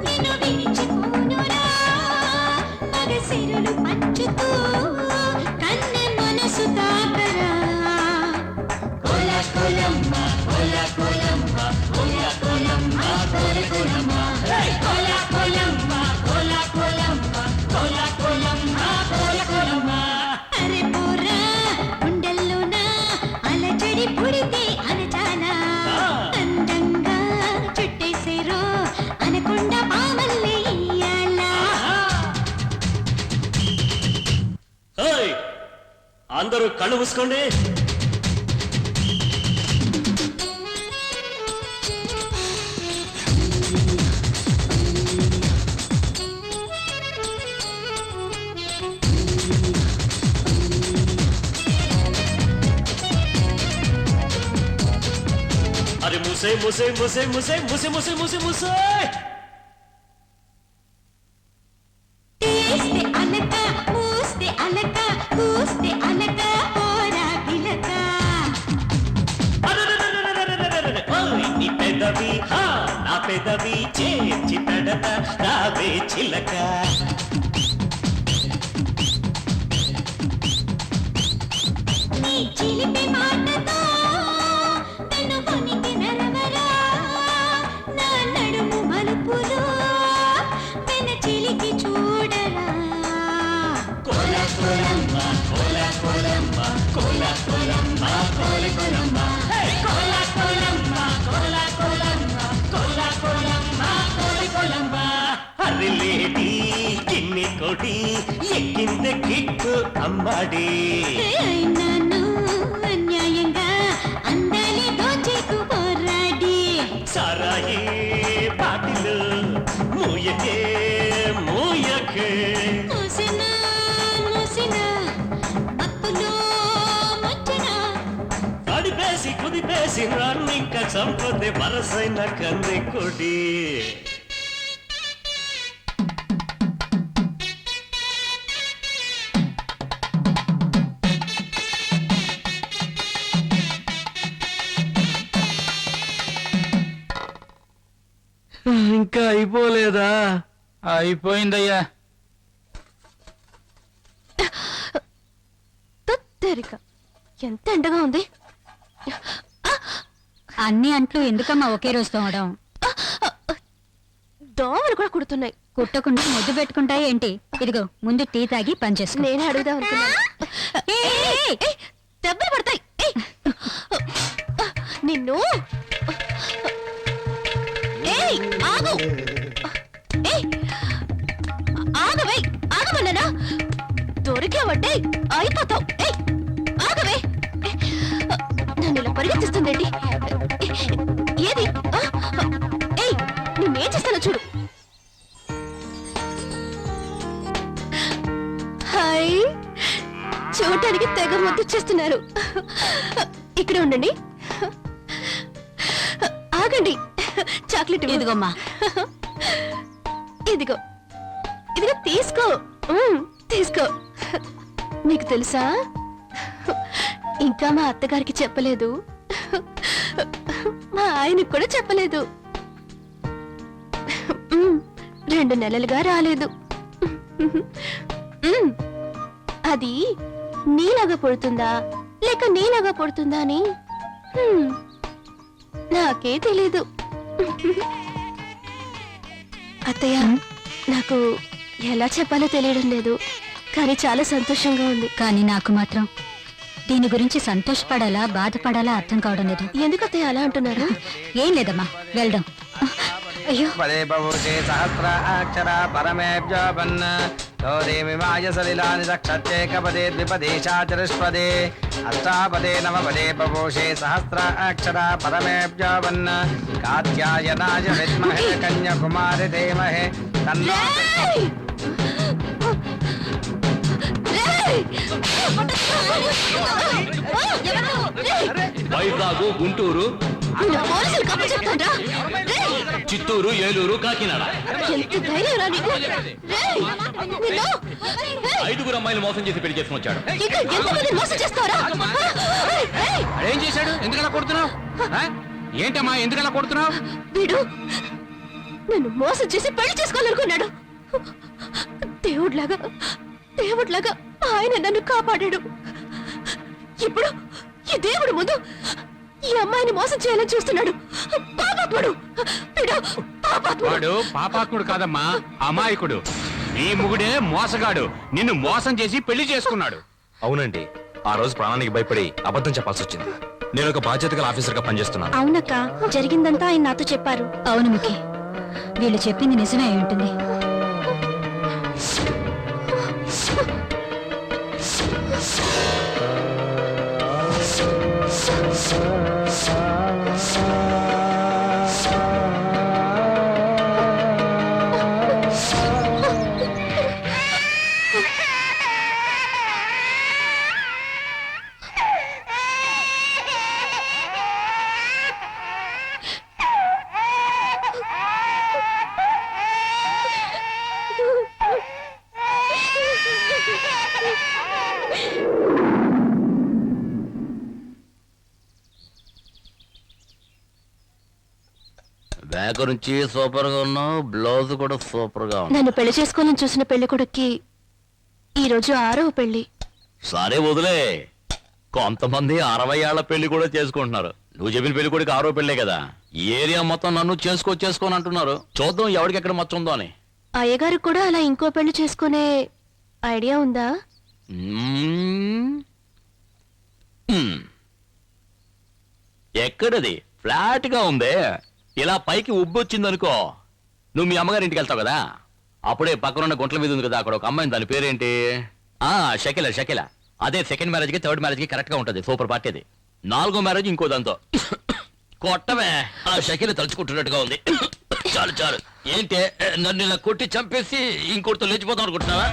నిన్ను విడిచిపోనురా మగసిరులు పంచుతూ కన్నె మనసు తాకరా కోలా కోలమ్మ కోలా కోలమ్మ కోలా కోలమ్మ కోల కోలమ్మ కోలా కోలమ్మ కోలా కోలమ్మ కోలా కోలమ్మ కోల కోలమ్మ అరే పోరా గుండెల్లోన అలజడి పుడితే అనచానా అందంగా చుట్టేసేరో అనకుండా పామల్లే ఇయ్యాలా అందరూ కళ్ళు మూసుకోండి అరే మూసే మూసే మూసే మూసే మూసే మూసే మూసే మూసే తీస్తే అనక మూస్తే అనక కూస్తే అనక పోరా పిలక నీ పెదవి హా నా పెదవి చేర్చి తడత రావే చిలక నీ చిలిపి మాటతో నన్ను కొనికి నరవరా నా నడుము మలుపులో వెన చిలికి చూడరా కోల కోలమ్మ కోల కోలమ్మ కోల కోలమ్మ కోల కోలమ్మ కోలా కోలమ్మ కోలా కోలమ్మ కోలా కోలమ్మ కోల కోలమ్మ అరలేడి కిన్ని కొడి ఎక్కిందే కిక్కు అమ్మాడి నన్ను అన్యాయంగా అందాలి దోచేకు పోరాడి సారాయి బాటిలు మూయకే మూయకే మూసిన మూసిన మత్తులో ముంచిన అడిపేసి కుదిపేసి నన్నింక చంపతే వరసైన కన్నె కొడి ఇంకా అయిపోలేదా? అయిపోయిందయ్యా. తెరిక ఎంత ఎండగా ఉంది. అన్ని అంట్లు ఎందుకమ్మా ఒకే రోజు తోమడం? దోమలు కూడా కుడుతున్నాయి. కుట్టకుండా ముద్దు పెట్టుకుంటాయి ఏంటి? ఇదిగో ముందు టీ తాగి పనిచేసుకో. నేనే అడుగుదాం అనుకున్నాను. దెబ్బలు పడతాయి. నిన్ను ఏయ్, ఆగు. ఏయ్, ఆగవే, ఆగమన్నానా? దొరికావంటే అయిపోతావు. ఏయ్, ఆగవే. నన్ను ఇలా పరిగెత్తిస్తుందేంటి? ఏది? ఏయ్, నేనేం చేస్తానో చూడు. హాయ్, చూడటానికి తెగ ముద్దు చేస్తున్నారు. ఇక్కడ ఉండండి. ఆగండి. చాక్లెట్ ఇదిగోమ్మా. ఇదిగో, ఇదిగో తీసుకో. తీసుకో. మీకు తెలుసా, ఇంకా మా అత్తగారికి చెప్పలేదు, మా ఆయనకు కూడా చెప్పలేదు. 2 నెలలుగా రాలేదు. అది నీలాగా పుడుతుందా లేక నీలాగా పుడుతుందా అని నాకే తెలీదు. అత్తయ్య, నాకు ఎలా చెప్పాలో తెలియడం లేదు, కానీ చాలా సంతోషంగా ఉంది. కానీ నాకు మాత్రం దీని గురించి సంతోషపడాలా బాధపడాలా అర్థం కావడం లేదు. ఎందుకు అత్తయ్య అలా అంటున్నారు? ఏం లేదమ్మా, వెళ్దాం. అయ్యో, పదే బహుశే సహస్ర అక్షర పరమేభ్యోపన్న తోదేమిమాయ సలిలాని దక్షత్యేకపదే ద్విపదే చతుష్పదే అష్టాపదే నవపదే బహుశే సహస్ర అక్షర పరమేభ్యోపన్న కాత్యాయనాయ విద్మహే కన్యాకుమారి ధీమహి తన్నో వైజాగ్, గుంటూరు, పోలీసులు కప్పు చెప్తాడ్రా. చిత్తూరు, ఏలూరు, కాకినాడ ఎంత ధైర్యం రా నీకు? రేయ్, నిన్ను, రేయ్, 5 అమ్మాయిలు మోసం చేసి పెళ్లి చేసుకుని వచ్చాడు. ఇంకా ఎంతమంది మోసం చేస్తారా? ఏం చేశాడు? ఎందుకలా కొడుతున్నావు? ఏంటమ్మా ఎందుకలా కొడుతున్నావు? వీడు నన్ను మోసం చేసి పెళ్లి చేసుకోవాలనుకున్నాడు. దేవుడిలాగా దేవుడిలాగా ఆయన నన్ను కాపాడాడు. ఇప్పుడు ఈ దేవుడు ముందు ఈ అమ్మాయిని మోసం చేయాలని చూస్తున్నాడు. పాపాత్ముడు వీడు, పాపాత్ముడు. వాడు పాపాత్ముడు కాదమ్మా, అమాయకుడు. నీ మొగుడే మోసగాడు, నిన్ను మోసం చేసి పెళ్లి చేసుకున్నాడు. అవునండి, ఆ రోజు ప్రాణానికి భయపడి అబద్ధం చెప్పాల్సి వచ్చింది. నేను ఒక బాధ్యత గల ఆఫీసర్ గా పనిచేస్తున్నాను. అవునక్క, జరిగిందంతా ఆయన నాతో చెప్పారు. అవును ముఖి, వీళ్ళు చెప్పింది నిజమే అయి ఉంటుంది. బ్యాక్ నుంచి సూపర్ గా ఉన్నావు, బ్లౌజ్ కూడా సూపర్ గా ఉంది. నన్ను పెళ్లి చేసుకోవాలని చూసిన పెళ్లి కొడుక్కి ఈ రోజు 6వ పెళ్లి. సరే వదిలే, కొంతమంది 60 ఏళ్ల పెళ్లి కూడా చేసుకుంటున్నారు. నువ్వు చెప్పిన పెళ్లి కొడుకు 6వ పెళ్లే కదా. ఈ ఏరియా మొత్తం నన్ను చేసుకోని అంటున్నారు. చూద్దాం ఎవరికి ఎక్కడ మచ్చ ఉందో అని. అయ్యగారు కూడా అలా ఇంకో పెళ్లి చేసుకునే ఐడియా ఉందా? ఎక్కడది? ఫ్లాట్ గా ఉందే. ఇలా పైకి ఉబ్బొచ్చిందనుకో, నువ్వు మీ అమ్మగారి ఇంటికి వెళ్తావు కదా, అప్పుడే పక్కనున్న గుంట్ల మీద ఉంది కదా, అక్కడ ఒక అమ్మాయి, దాని పేరేంటి? షకిల. అదే సెకండ్ మ్యారేజ్ కి థర్డ్ మ్యారేజ్ కి కరెక్ట్ గా ఉంటది. సూపర్ పార్టీ అది. 4వ మ్యారేజ్ ఇంకో దాంతో. కొట్టమే, ఆ షకిల తలుచుకుంటున్నట్టుగా ఉంది. చాలు. ఏంటి నన్ను ఇలా కొట్టి చంపేసి ఇంకోటితో లేచిపోతాం అనుకుంటున్నావా?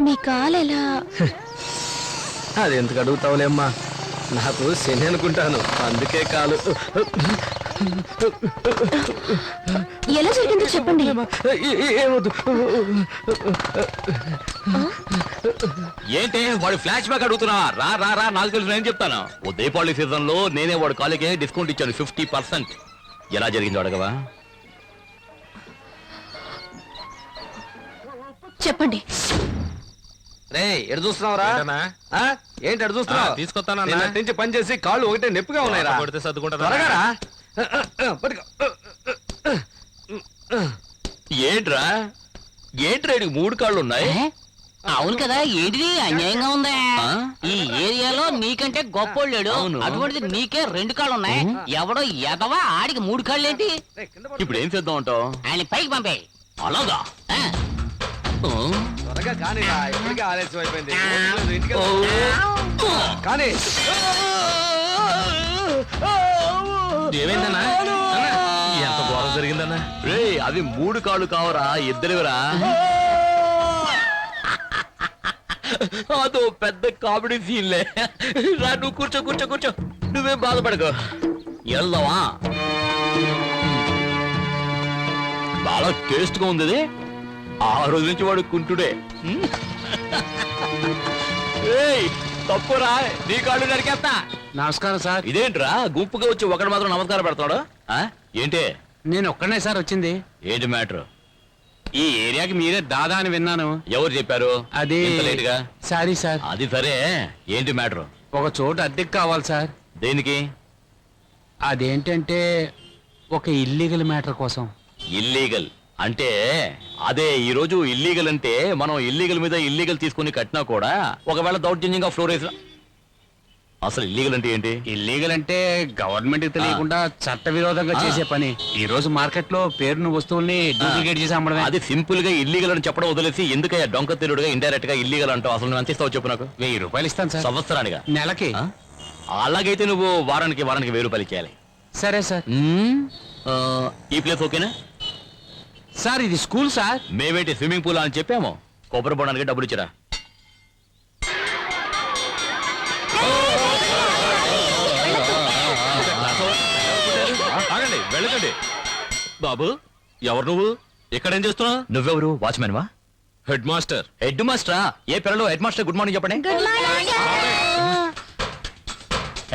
మీ కాలు ఎలా? అది ఎందుకు అడుగుతావులేమ్మా, నాకు శని అనుకుంటాను, అందుకే కాలు. ఎలా జరిగిందో చెప్పండి. ఏమొద్దు. ఏంటి వాడు ఫ్లాష్ బ్యాక్ అడుగుతున్నా? రా రా రా, నాకు తెలుసు, నేను చెప్తాను. ఓ దీపావళి సీజన్ లో నేనే వాడు కాలేజీ డిస్కౌంట్ ఇచ్చాను 50%. ఎలా జరిగిందో అడగవా? చెప్పండి. రే ఎడు చూస్తున్నావురా? ఏంటన్నా? ఏంటి ఎడు చూస్తున్నావు? తీసుకొస్తానన్నా. నిన్నటి నుంచి పని చేసి కాళ్ళు ఒకటే నొప్పిగా ఉన్నాయిరా. కొడితే సర్దుకుంటా. త్వరగా రా. పట్టుకో. ఏంట్రా ఏంట్రా 3 కాళ్ళు ఉన్నాయి? అవును కదా, ఏంటిది అన్యాయంగా ఉందా? ఆ? ఈ ఏరియాలో నీకంటే గొప్పోళ్ళు లేడు, అవును. అటువంటిది నీకే 2 కాళ్ళు ఉన్నాయి. ఎవడో ఎదవా ఆడికి 3 కాళ్ళు ఏంటి? ఇప్పుడు ఏం చేద్దాం అంటావు? ఆయన పైకి పంపే. అలాగా? ఆ? త్వరగా కానీరా, ఇప్పటికే ఆలస్యం అయిపోయింది. ఇంటికి వెళ్ళు. కానీ ఏమైందన్నా? అన్నా, ఎంత ఘోరం జరిగిందన్నా? రే అవి 3 కాళ్ళు కావరా, ఇద్దరివిరా. అదో పెద్ద కామెడీ సీన్లే. రా నువ్వు కూర్చో కూర్చో కూర్చో, నువ్వేం బాధపడకు. వెళ్దావా? బాగా టేస్ట్ గా ఉంది ఇది. ఆ రోజు నుంచి వాడు కుంటుడే. ఏయ్, తప్పురా, నీ కాళ్ళు నరికేస్తా. నమస్కారం సార్. ఇదేంట్రా గుంపుగా వచ్చి ఒకడు మాత్రం నమస్కారం పెడతాడు? ఆ? ఏంటి నేను ఒక్కనే సార్ వచ్చింది. ఏంటి మ్యాటర్? ఈ ఏరియాకి మీరే దాదా అని విన్నాను. ఎవరు చెప్పారు? అది ఇంత లేటుగా? Sorry sir. అది సరే, ఏంటి మ్యాటర్? ఒక చోటు అద్దెకి కావాలి సార్. దేనికి? అదేంటంటే ఒక ఇల్లీగల్ మ్యాటర్ కోసం. ఇల్లీగల్ అంటే అదే. ఈ రోజు ఇల్లీగల్ అంటే మనం ఇల్లీగల్ మీద ఇల్లీగల్ తీసుకుని కట్టినా కూడా ఒకవేళ దౌర్జన్యంగా ఫ్లోర్ వేసిన. అసలు ఇల్లీగల్ అంటే ఏంటి? ఇల్లీగల్ అంటే గవర్నమెంట్ కి తెలియకుండా చట్ట విరోధంగా చేసే పని. ఈ రోజు మార్కెట్ లో పేరును వస్తువుల్ని డూప్లికేట్ చేసి అమ్మడమే. అది సింపుల్ గా ఇల్లీగల్ అని చెప్పడం వదిలేసి ఎందుకయ్యా డొంక తిరుగుడుగా ఇండైరెక్ట్ గా ఇల్లీగల్ అంటావు? అసలు నువ్వు ఎంత ఇస్తావు చెప్పు నాకు. 1000 రూపాయలు ఇస్తాను సార్. సంవత్సరానిగా? నెలకి. ఆ? అలాగైతే నువ్వు వారానికి 1000 రూపాయలు ఇచ్చేయాలి. సరే సార్. ఈ ప్లేస్ ఓకేనా సార్ ఇది స్కూల్ సార్. మేమేంటి స్విమ్మింగ్ పూల్ అని చెప్పాము. కొబ్బరి బోడానికి డబ్బులు ఇచ్చిరా. ఆగండి, వెళ్ళకండి. బాబు, ఎవరు నువ్వు? ఇక్కడేం చేస్తున్నావు? నువ్వెవరు? వాచ్మెన్ వా? Head master. హెడ్ మాస్టరా? ఏ పిల్లలు హెడ్ మాస్టర్ గుడ్ మార్నింగ్ చెప్పండి.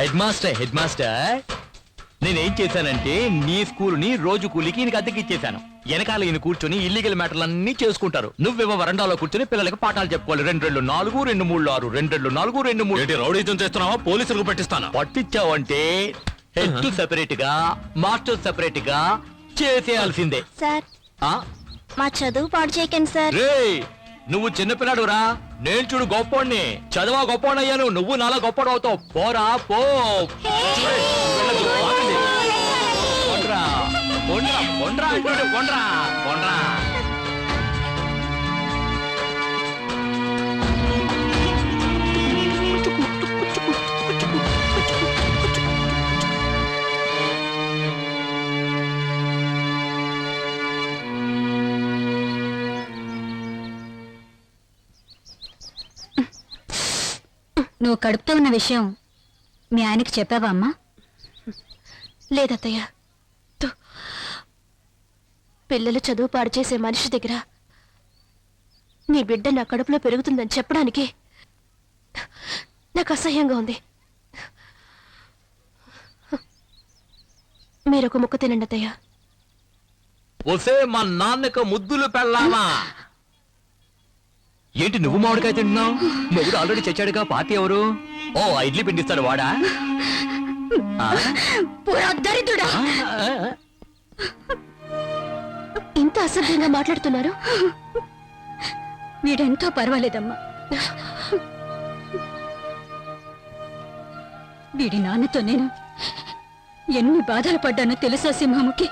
హెడ్ మాస్టర్ హెడ్ మాస్టర్ నేనేం చేశానంటే నీ స్కూల్ని రోజు కూలికి ఈయనకి అద్దెకి ఇచ్చేశాను. వెనకాల ఈయన కూర్చొని ఇల్లీగల్ మ్యాటర్లన్నీ చేసుకుంటారు. నువ్వేమో వరండాలో కూర్చొని పిల్లలకి పాఠాలు చెప్పుకోవాలి. 2 2 4 2 3 6 2 2 4 2 3. ఏంటి రౌడీజం చేస్తున్నావా? పోలీసులకు పట్టిస్తాను. పట్టించావంటే హెడ్ సెపరేట్ గా మాస్టర్ సెపరేట్ గా చేసేయాల్సిందే. సార్, ఆ? మా చదువు పాడు చేయకండి సార్. రేయ్, నువ్వు చిన్నపిల్లాడు రా. నేను చూడు గొప్పోడిని, చదవా గొప్పోడు అయ్యాను. నువ్వు నాలా గొప్పోడు అవుతావు. పోరా పో. పొండ్రా పొండ్రా పొండ్రా అంటాడు. పొండ్రా పొండ్రా. నువ్వు కడుపుతో ఉన్న విషయం మీ ఆయనకి చెప్పావా అమ్మా? లేదత్తయ్య, పిల్లలు చదువు పాడు చేసే మనిషి దగ్గర నీ బిడ్డ నా కడుపులో పెరుగుతుందని చెప్పడానికి నాకు అసహ్యంగా ఉంది. మీరొక ముక్క తినండి అత్తయ్య. ఒసే మా నాన్నకు ముద్దులు పెళ్ళామా? ఏంటి నువ్వు మామిడికాయ తింటున్నావు? మొగుడు ఆల్రెడీ చచ్చాడుగా. పార్టీ ఎవరు? ఓ, ఆ ఇడ్లీ పిండిస్తాడు వాడా? దరిద్రుడా, ఇంత అసభ్యంగా మాట్లాడుతున్నారు. వీడెంతో పర్వాలేదమ్మా. వీడి నాన్నతో నేను ఎన్ని బాధలు పడ్డానో తెలుసా సింహముకి?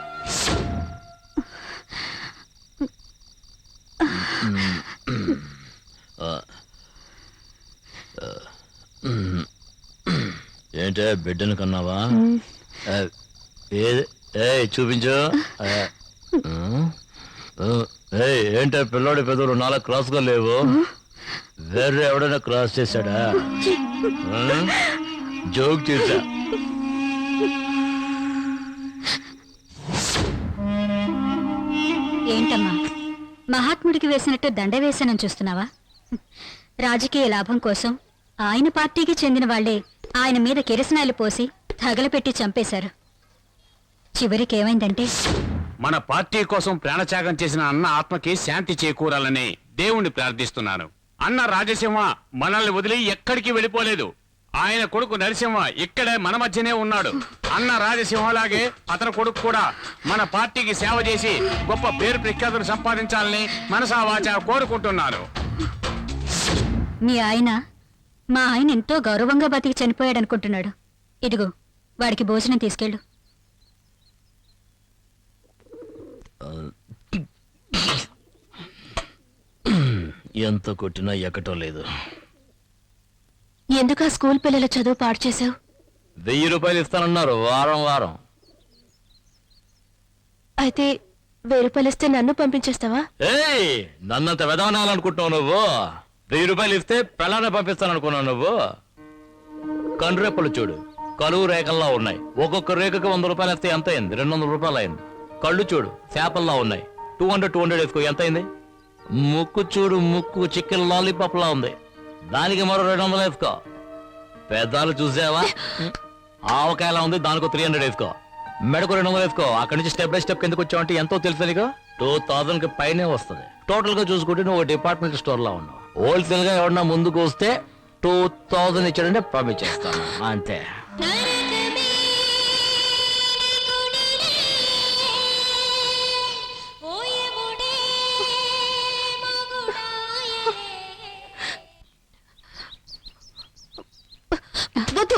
ఏంటే బిడ్డను కన్నావా? చూపించు. ఏంటే పిల్లోడి పెదవులు 4 క్రాస్ గా లేవు? వేరే ఎవడైనా క్రాస్ చేశాడా? జోక్ చేశా. ఏంటమ్మా మహాత్ముడికి వేసినట్టు దండ వేసానని చూస్తున్నావా? రాజకీయ లాభం కోసం ఆయన పార్టీకి చెందిన వాళ్లే ఆయన మీద కిరసనాయలు పోసి తగలపెట్టి చంపేశారు. చివరికి ఏమైందంటే మన పార్టీ కోసం ప్రాణత్యాగం చేసిన అన్న ఆత్మకి శాంతి చేకూరాలని దేవుణ్ణి ప్రార్థిస్తున్నాను. అన్న రాజసింహ మనల్ని వదిలి ఎక్కడికి వెళ్ళిపోలేదు. ఆయన కొడుకు నరసింహ ఇక్కడే మన మధ్యనే ఉన్నాడు. అన్న రాజసింహలాగే అతని కొడుకు కూడా మన పార్టీకి సేవ చేసి గొప్ప పేరు ప్రఖ్యాతులు సంపాదించాలని మనసా వాచా కోరుకుంటున్నాను. మీ ఆయన మా ఆయన ఎంతో గౌరవంగా బతికి చనిపోయాడనుకుంటున్నాడు. ఇదిగో వాడికి భోజనం తీసుకెళ్ళు. ఎంత కొట్టినా ఎక్కటం లేదు. ఎందుకు ఆ స్కూల్ పిల్లల చదువు పాడు చేసావు? 1000 రూపాయలు ఇస్తానన్నారు వారం వారం. అయితే 1000 రూపాయలు ఇస్తే నన్ను పంపించేస్తావా? ఏయ్, నన్నంత విధానాలనుకుంటున్నావు నువ్వు? 1000 రూపాయలు ఇస్తే పిల్లాన్ని పంపిస్తాననుకున్నావు నువ్వు? కండ్రెప్పలు చూడు, కలువు రేఖల్లా ఉన్నాయి. ఒక్కొక్క రేఖకు 100 రూపాయలు ఇస్తే ఎంత అయింది? 200 రూపాయలు అయింది. కళ్ళు చూడు, చేపల్లా ఉన్నాయి. 200 వేసుకో, ఎంత అయింది? ముక్కు చూడు, ముక్కు చికెన్ లాలీపాప్ లా ఉంది. దానికి మరో 200 వేసుకో. పెద్దాలు చూసావా? ఆవకాయలా ఉంది, దానికి 300 వేసుకో. మెడకు 200 వేసుకో. అక్కడి నుంచి స్టెప్ బై స్టెప్ కిందకు వచ్చావంటే ఎంతో తెలుసు నీకు. 2000 కి పైనే వస్తుంది. టోటల్ గా చూసుకుంటే నువ్వు డిపార్ట్మెంట్ స్టోర్ లా ఉన్నావు. హోల్సేల్ గా ఎవరన్నా ముందుకు వస్తే 2000 ఇచ్చాడంటే పంపించేస్తాను అంతే. వద్దు.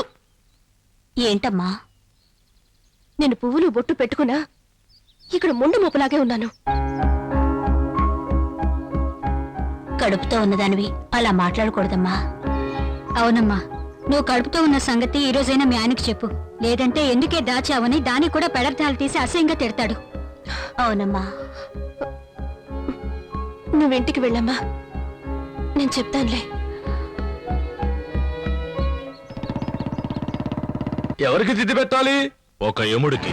ఏంటమ్మా? నేను పువ్వులు బొట్టు పెట్టుకున్నా ఇక్కడ ముండు మోపలాగే ఉన్నాను. కడుపుతో ఉన్నదానివి అలా మాట్లాడకూడదమ్మా. అవునమ్మా, నువ్వు కడుపుతో ఉన్న సంగతి ఈ రోజైనా మీ ఆయనకి చెప్పు. లేదంటే ఎందుకే దాచావని దానికి కూడా పెడర్థాలు తీసి అసహ్యంగా తిడతాడు. అవునమ్మా. నువ్వింటికి వెళ్ళమ్మా, నేను చెప్తానులే. ఎవరికి తిథి పెట్టాలి? ఒక యముడికి.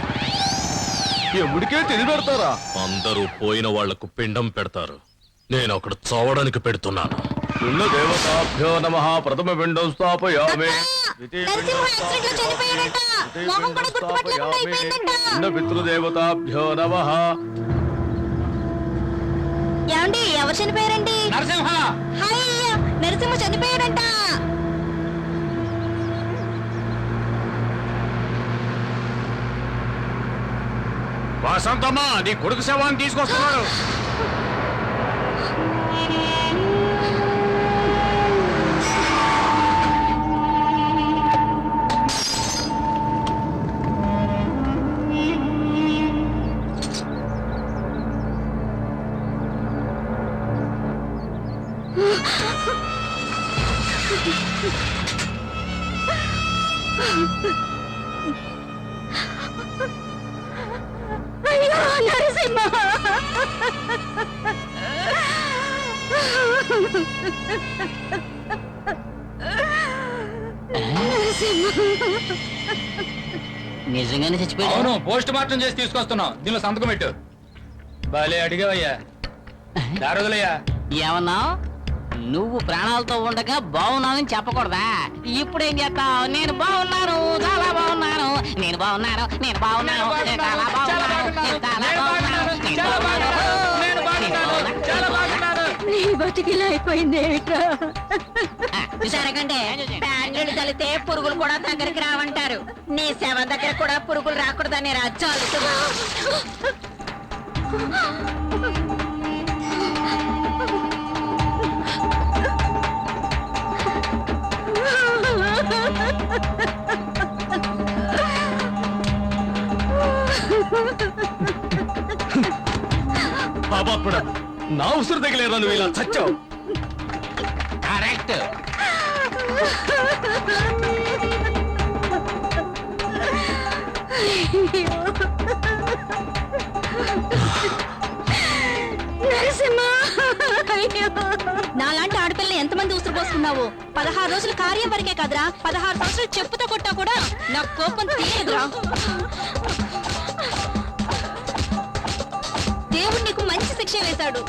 ఎముడికే తిథి పెడతారా? అందరూ పోయిన వాళ్లకు పిండం పెడతారు. నేను అక్కడ చావడానికి పెడుతున్నాను. ఉన్న దేవతాభ్యో నమః. ప్రథమ పిండం స్థాపయామి. పితృదేవతాభ్యో నమః. ఏమండి, ఎవరు చనిపోయారండి? నరసింహ హాయ్, నరసింహ చనిపోయాడంట. వసంతమ్మ, నీ కొడుకు శవాన్ని తీసుకొస్తున్నాడు. అయ్యో నరసింహ! నిజంగానే చచ్చిపోయాడు. అవును, పోస్ట్ మార్టం చేసి తీసుకొస్తున్నాం. దీనిలో సంతకం పెట్టు. భలే అడిగావయ్యా. దారుదలయ్యా. ఏమన్నావు? నువ్వు ప్రాణాలతో ఉండగా బాగున్నానని చెప్పకూడదా? ఇప్పుడేం చేస్తావు? నేను బాగున్నాను, చాలా బాగున్నాను. నేను బాగున్నాను, నేను బాగున్నాను, నేను చాలా బాగున్నాను, నేను చాలా బాగున్నాను, నేను బాగున్నాను, చాలా బాగున్నాను. నీ బతికిలా అయిపోయింది ఏమిట్రా? జరగండి, బ్యాంగిళ్ళు తలితే పురుగులు కూడా దగ్గరికి రావంటారు. నీ శవ దగ్గర కూడా పురుగులు రాకూడదని రాజ్యాలు. పాపడా, నా ఉసురు తగిలేరా నువ్వు ఇలా చచ్చావు? కరెక్ట్. నాలాంటి ఆడపిల్లని ఎంతమంది ఉసురు పోసుకున్నావు? 16 రోజులు కార్యం వరకే కదరా, 16 సంవత్సరాలు చెప్పుతో కొట్టా కూడా నా కోపం తీయదురా. దేవుడు నీకు మంచి శిక్ష వేశాడు.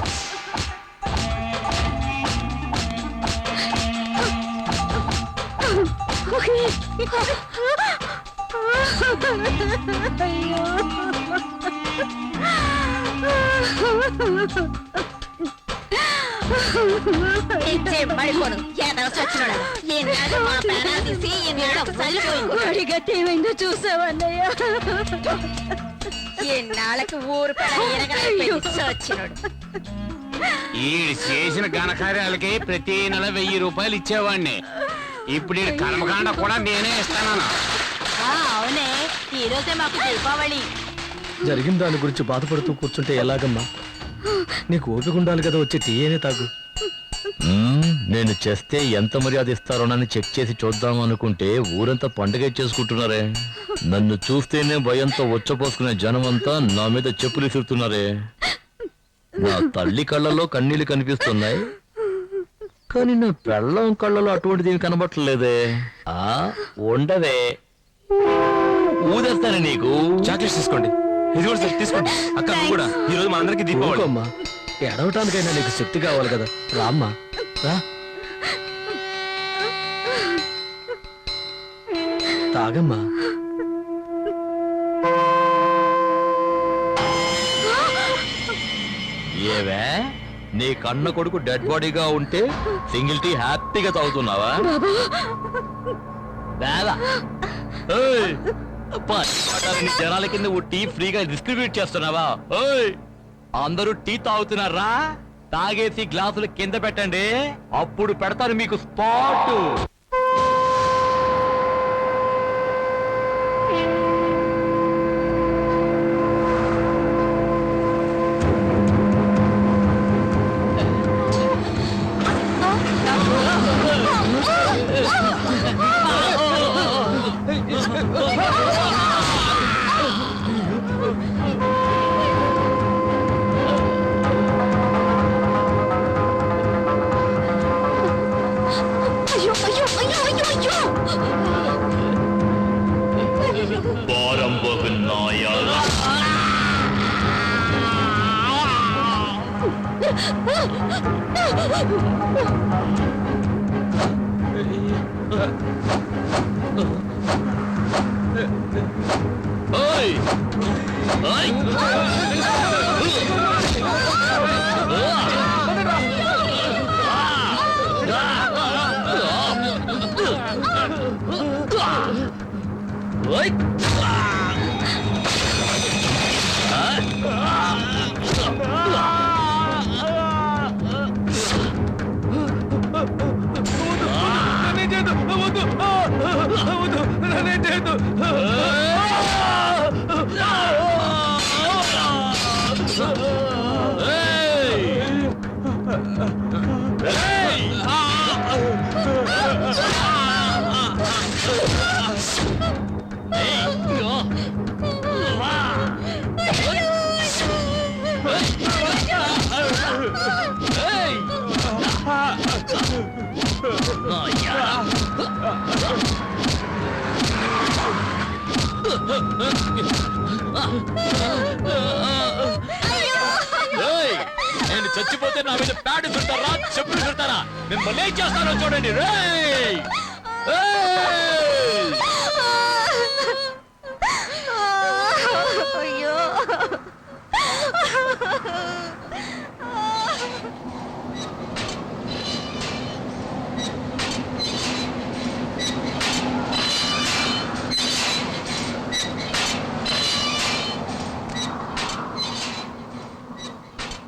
పడిపోను వాడి గతి ఏమైందో చూసావన్నయ్య. ఎన్నాళ్ళకి ఊరు వచ్చినాడు. ఈ చేసిన ఘనకార్యాలకి ప్రతి నెల 1000 రూపాయలు ఇచ్చేవాడిని. ఇప్పుడు ఈ కర్మకాండ కూడా నేనే ఇస్తాను. అవునే, ఈ రోజే మాకు దీపావళి. జరిగిన దాని గురించి బాధపడుతూ కూర్చుంటే ఎలాగమ్మా? నీకు ఓపిక ఉండాలి కదా, వచ్చే టీయేనే తాగు. నేను చేస్తే ఎంత మర్యాద ఇస్తారోనని చెక్ చేసి చూద్దాం అనుకుంటే ఊరంతా పండుగ చేసుకుంటున్నారే. నన్ను చూస్తేనే భయంతో వచ్చపోసుకునే జనం అంతా నా మీద చెప్పులు విసురుతున్నారే. నా తల్లి కళ్ళలో కన్నీళ్లు కనిపిస్తున్నాయి, కానీ నా పెళ్ళం కళ్ళలో అటువంటిది కనబట్టలేదే. ఉండదే, ఊదేస్తానే నీకు. చాక్లెట్స్ తీసుకోండి. ఇది కూడా సార్ తీసుకోండి. అక్క నువ్వు కూడా ఈ రోజు మా అందరికి దీపావళి. అమ్మా, ఎడవటానికైనా నీకు శక్తి కావాలి కదా. రామ్మా రా, తాగమ్మా. ఏవే, నీ కన్న కొడుకు డెడ్ బాడీగా ఉంటే సింగిల్ టీ హ్యాపీగా తాగుతున్నావా? బేలా. ఏయ్, పట్టాలని జనాల కింద ఓ టీ ఫ్రీగా డిస్ట్రిబ్యూట్ చేస్తున్నావా? ఓయ్, అందరూ టీ తాగుతున్నారా? తాగేసి గ్లాసులు కింద పెట్టండి, అప్పుడు పెడతాను మీకు స్పాట్. నేను చచ్చిపోతే నా మీద ప్యాడ్ చుడతారా, చెప్పులు చుడతారా? మిమ్మల్ని ఏం చేస్తారో చూడండి. రేయ్, అయ్యో,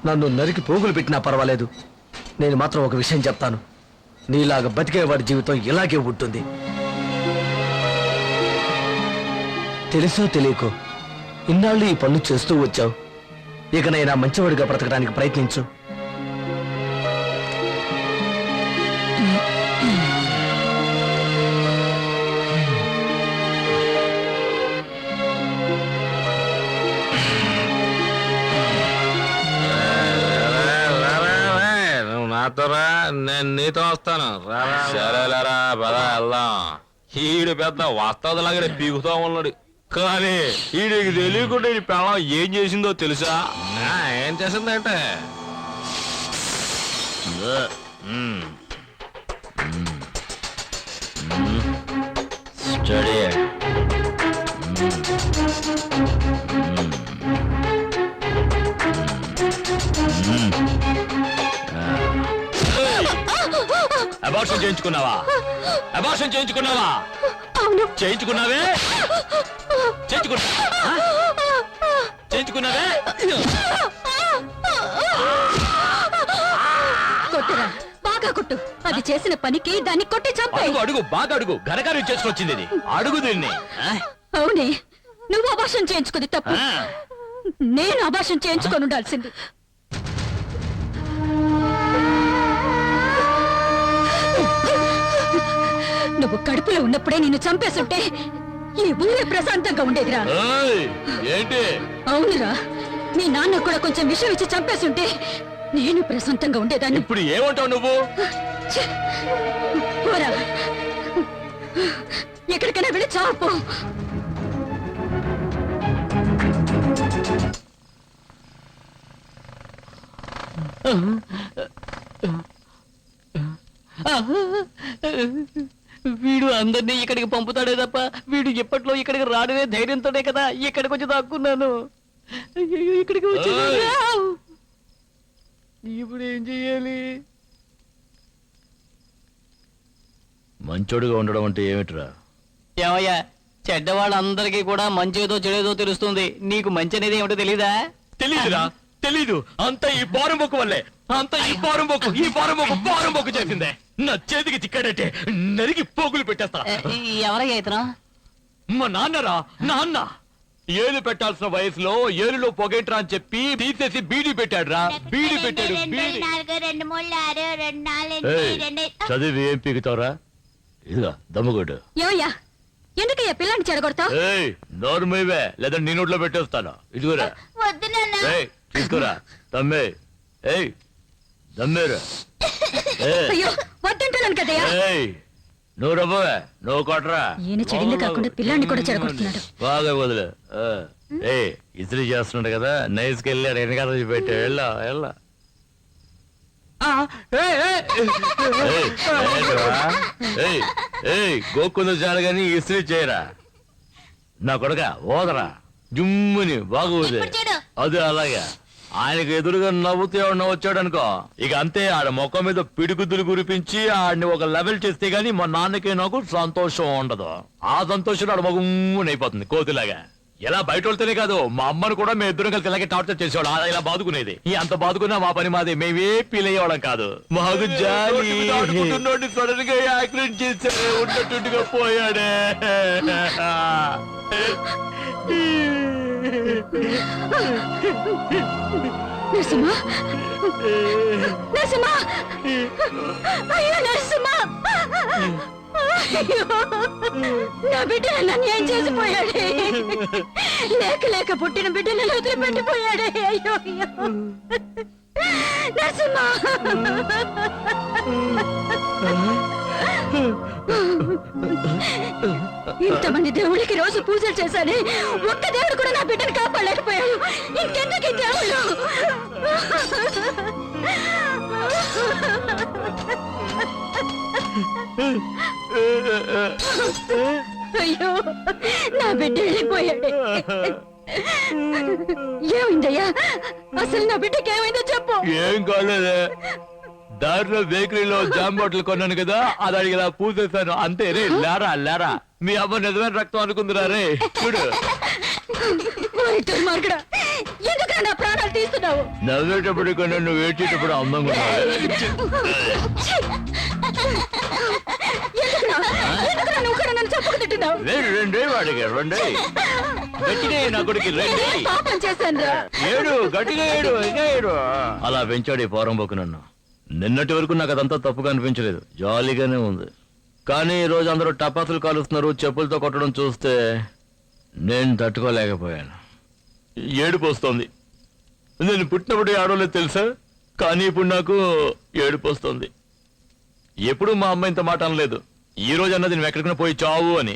నన్ను నరికి పోగులు పెట్టినా పర్వాలేదు, నేను మాత్రం ఒక విషయం చెప్తాను. నీలాగా బతికేవాడి జీవితం ఇలాగే ఉంటుంది. తెలుసో తెలియకో ఇన్నాళ్ళు ఈ పనులు చేస్తూ వచ్చావు. ఇకనైనా మంచివాడిగా బ్రతకడానికి ప్రయత్నించు. నాతోరా, నేను నీతో వస్తాను. సరేలేరా, పద వెళ్దాం. ఈడు పెద్ద వస్తాదలాగే పీకుతా ఉన్నాడు. కానీ ఈ నీకు తెలియకుండా ఈ పెళ్ళం ఏం చేసిందో తెలుసా? ఏం చేసిందంటే స్టడీ అబార్షన్ చేయించుకున్నావా? అబార్షన్ చేయించుకున్నావా? అవును. చేయించుకున్నావే? చేయించుకున్నావే? కొట్టురా, బాగా కొట్టు. అది చేసిన పనికి దాన్ని కొట్టి చంపే. అడుగు అడుగు బాగా అడుగు గరగారు చేసుకొచ్చింది ఇది. అడుగు దీన్ని. అవునే, నువ్వు అభాషణ చేయించుకుంది తప్పు. నేను అభాషణ చేయించుకొని ఉండాల్సింది. నువ్వు కడుపులో ఉన్నప్పుడే నిన్ను చంపేస్తుంటే ఈ ఊరే ప్రశాంతంగా ఉండేదిరా. ఏయ్, ఏంటి? అవునురా, మీ నాన్న కూడా కొంచెం విషయం ఇచ్చి చంపేస్తుంటే నేను ప్రశాంతంగా ఉండేదాన్ని. ఇప్పుడు ఏమంటావు నువ్వు? ఛే! పోరా, ఎక్కడికైనా వెళ్ళి చాపు. వీడు అందరినీ ఇక్కడికి పంపుతాడే తప్ప వీడు ఎప్పట్లో ఇక్కడికి రాడనే ధైర్యంతోనే కదా ఇక్కడికి వచ్చి దాక్కున్నాను. అయ్యో, ఇక్కడికి వచ్చి ఇప్పుడు ఏం చెయ్యాలి? మంచోడుగా ఉండడం అంటే ఏమిట్రా? ఏమయ్యా, చెడ్డవాళ్ళందరికీ కూడా మంచేదో చెడేదో తెలుస్తుంది. నీకు మంచి అనేది ఏమిటో తెలీదా? తెలీదురా, తెలీదు. అంతా ఈ బారంబొక్కు వల్లే. అంతా ఈ బారంబొక్కు చేసిందే. నా చేతికి చిక్కాడంటే నరికి పోగులు పెట్టేస్తా. ఎవరయ్యా ఇతను? మా నాన్నరా, నాన్న. ఏలు పెట్టాల్సిన వయసులో ఏలులో పొగేంట్రా అని చెప్పి తీసేసి బీడీ పెట్టాడు రా. బీడీ పెట్టాడు, బీడీ. ఏయ్, చదివి ఏం పీకుతావురా? ఇదిగా దమ్ముగొడ్డు. ఏమయ్యా, ఎందుకయ్యా పిల్లాన్ని చెడగొడతావు? ఏయ్, నోరు మీవే, లేదంటే నీ నోట్లో పెట్టేస్తాను. ఇదిగోరా. ఏయ్, తీసుకోరా తమ్మే. ఏయ్, దమ్మేరా. అయ్యో, వద్దంటున్నాను కదయ్యా. ఏయ్, నువ్వు రవ్వవే, నువ్వు కొట్టరా. ఈయన చెడింది కాకుండా పిల్లాన్ని కూడా చెడగొడుతున్నాడు. బాగా వదిలే. ఏయ్, ఇస్త్రీ చేస్తున్నాడు కదా, నైస్కి వెళ్ళాడు వెనకాల పెట్టా. వెళ్ళా వెళ్ళా. గోక్కున్న చాలు గాని ఇస్త్రీ చేయరా. నా కొడక ఓదరా, జుమ్ముని బాగా ఊదే. అది అలాగే ఆయనకు ఎదురుగా నవ్వుతూ ఎవడన్నా వచ్చాడు అనుకో, ఇక అంతే. ఆడ మొక్క మీద పిడిగుద్దులు కురిపించి ఆడిని ఒక లెవెల్ చేస్తే గానీ మా నాన్నకి నాకు సంతోషం ఉండదు. ఆ సంతోషం ఆడ మగుమ్మనైపోతుంది కోతిలాగా. ఎలా బయట వెళ్తేనే కాదు, మా అమ్మను కూడా మేము ఇద్దరం కలిసి ఇలాగే టార్చర్ చేసేవాడు. అలా ఇలా బాదుకునేది. ఈ అంత బాదుకున్నా మా పని మాది, మేమే ఫీల్ అయ్యేవాళ్ళం కాదు. మాకు జాలి. సడన్ గా యాక్సిడెంట్ చేస్తే ఉన్నట్టుగా పోయాడే. నరసింహ, నరసింహ, అయ్యో నరసింహ, అయ్యో, నా బిడ్డను అన్యాయం చేసిపోయాడే. లేక లేక పుట్టిన బిడ్డను వదిలిపెట్టిపోయాడే. అయ్యో అయ్యో నరసింహ. ఇంతమంది దేవుళ్ళకి రోజు పూజలు చేశానే, ఒక్క దేవుడు కూడా నా బిడ్డను కాపాడలేకపోయాడు. ఇంకెందుకు ఈ దేవుళ్ళు? అయ్యో, నా బిడ్డ వెళ్ళిపోయాడే. ఏమైందయ్యా? అసలు నా బిడ్డకి ఏమైందో చెప్పు. ఏం కాలేదే, దారిలో బేకరీలో జామ్ బాటిల్ కొన్నాను కదా, అది అడిగి ఇలా పూసేశాను అంతే. రే లేరా లేరా, మీ అమ్మ నిజమైన రక్తం అనుకుందిరా. రే చూడు, ఎందుకు నా ప్రాణాలు తీస్తున్నావు? నవ్వేటప్పుడు కన్నా నువ్వు ఏడ్చేటప్పుడు అందంగా రెండే వాడికి రెండే. గట్టిగా నా కొడుకు రెండే. ఏడు గట్టిగా ఏడు, ఇంకా ఏడు. అలా పెంచాడు ఈ పోరంబోకు నన్ను. నిన్నటి వరకు నాకు అదంతా తప్పుగా అనిపించలేదు, జాలీగానే ఉంది. కానీ ఈ రోజు అందరూ టపాసులు కాలుస్తున్నారు, చెప్పులతో కొట్టడం చూస్తే నేను తట్టుకోలేకపోయాను. ఏడుపు వస్తోంది. నేను పుట్టినప్పుడు ఆడలేదు తెలుసా, కానీ ఇప్పుడు నాకు ఏడుపు వస్తుంది. ఎప్పుడు మా అమ్మ ఇంత మాట అనలేదు. ఈ రోజు అన్నది నువ్వు ఎక్కడికైనా పోయి చావు అని.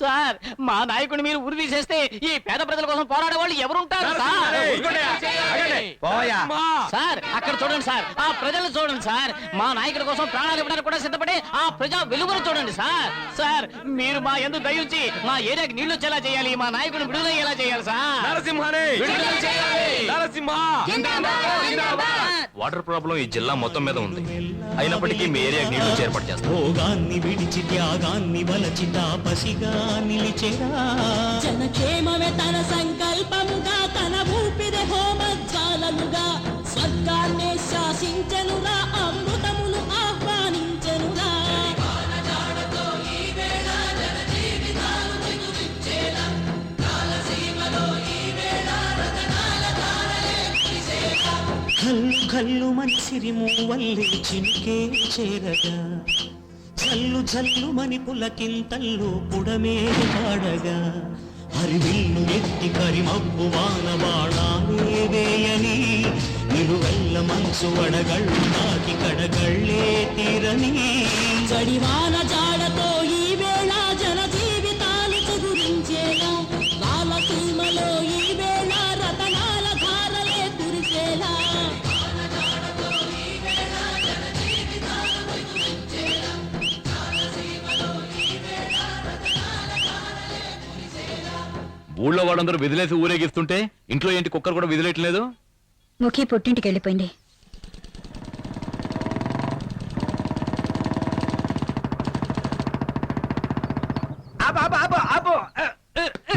సార్ మా నాయకుడిని మీరు ఉరి తీసేస్తే ఈ పేద ప్రజల కోసం పోరాడే వాళ్ళు ఎవరుంటారు సార్ అక్కడ చూడండి సార్ ఆ ప్రజలు చూడండి సార్ మా నాయకుడి కోసం ప్రాణాలు ఇవ్వడానికి కూడా సిద్ధపడి ఆ ప్రజా వెలుగును చూడండి సార్ సార్ మీరు మా ఎందుకు దయించి మా ఏరియాకి నీళ్లు వచ్చేలా చేయాలి మా నాయకుడిని విడుదలయ్యేలా చేయాలి సార్ విడుదల చేయాలి. వాటర్ ప్రాబ్లం ఈ జిల్లా మొత్తం మీద ఉంది. అయినప్పటికీ మీ ఏరియాకి నీళ్లు ఏర్పాటు చేస్తాం. భోగాన్ని విడిచి త్యాగాన్ని వలచి తాపసిగా నిలిచెరా జనక్షేమమే తన సంకల్పముగా తన ఊపిరి హోమజ్వాలముగా స్వర్గాన్నే శాసించనురా అమృతమును ఆహ్వానించనురా కల్లు కల్లు మనిసిరి మూవల్లి చినికే చేరగా జల్లు జల్లు మని పులకింతల్లు పుడమే పాడగా హరివిల్లు ఎత్తి కరిమబ్బు వాన బాణాలే వేయని నిలువెల్ల మనసు వడగళ్ళు నాకి కడగళ్ళే తీరని జడివాన జాడతో ఈ వేళ జన జీవితాలు చిగురించేలా లాలసీమలో ఈ వేళ రతనాల ధారలే కురిసేలా ఊళ్ళో వాళ్ళందరూ విదిలేసి ఊరేగిస్తుంటే ఇంట్లో ఏంటి కుక్కర్ కూడా విదిలేయట్లేదు? ముఖి పుట్టింటికి వెళ్ళిపోయింది.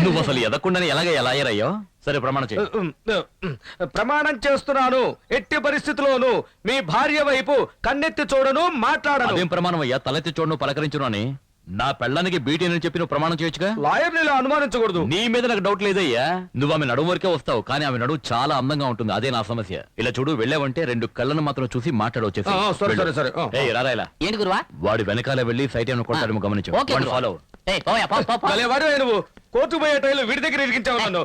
నువ్వు అసలు ఎదకుండానే ఎలా అయ్యారయ్యో? సరే ప్రమాణం చేయి. ప్రమాణం చేస్తున్నాను, ఎట్టి పరిస్థితిలోనూ మీ భార్య వైపు కన్నెత్తి చూడను, మాట్లాడను. అదేం ప్రమాణం అయ్యా? తలెత్తి చూడను పలకరించును అని నా పెళ్ళానికి బీటీ అని చెప్పి నువ్వు ప్రమాణం చేయొచ్చుగా. లాయర్ని ఇలా అనుమానించకూడదు. నీ మీద నాకు డౌట్ లేదయ్యా. నువ్వు ఆమె నడుము వరకే వస్తావు, కానీ ఆమె నడువు చాలా అందంగా ఉంటుంది. అదే నా సమస్య. ఇలా చూడు, వెళ్ళావంటే 2 కళ్ళను మాత్రం చూసి మాట్లాడవచ్చు. రారా ఇలా. ఏంటి గురువా? వాడి వెనకాల వెళ్ళి సైట్ ఏమైనా కొట్టాడేమో గమనించు. ఓకే గురువా. ఫాలో. నువ్వు కోర్టు పోయే టైంలో వీడి దగ్గర ఇరికించావు నన్ను.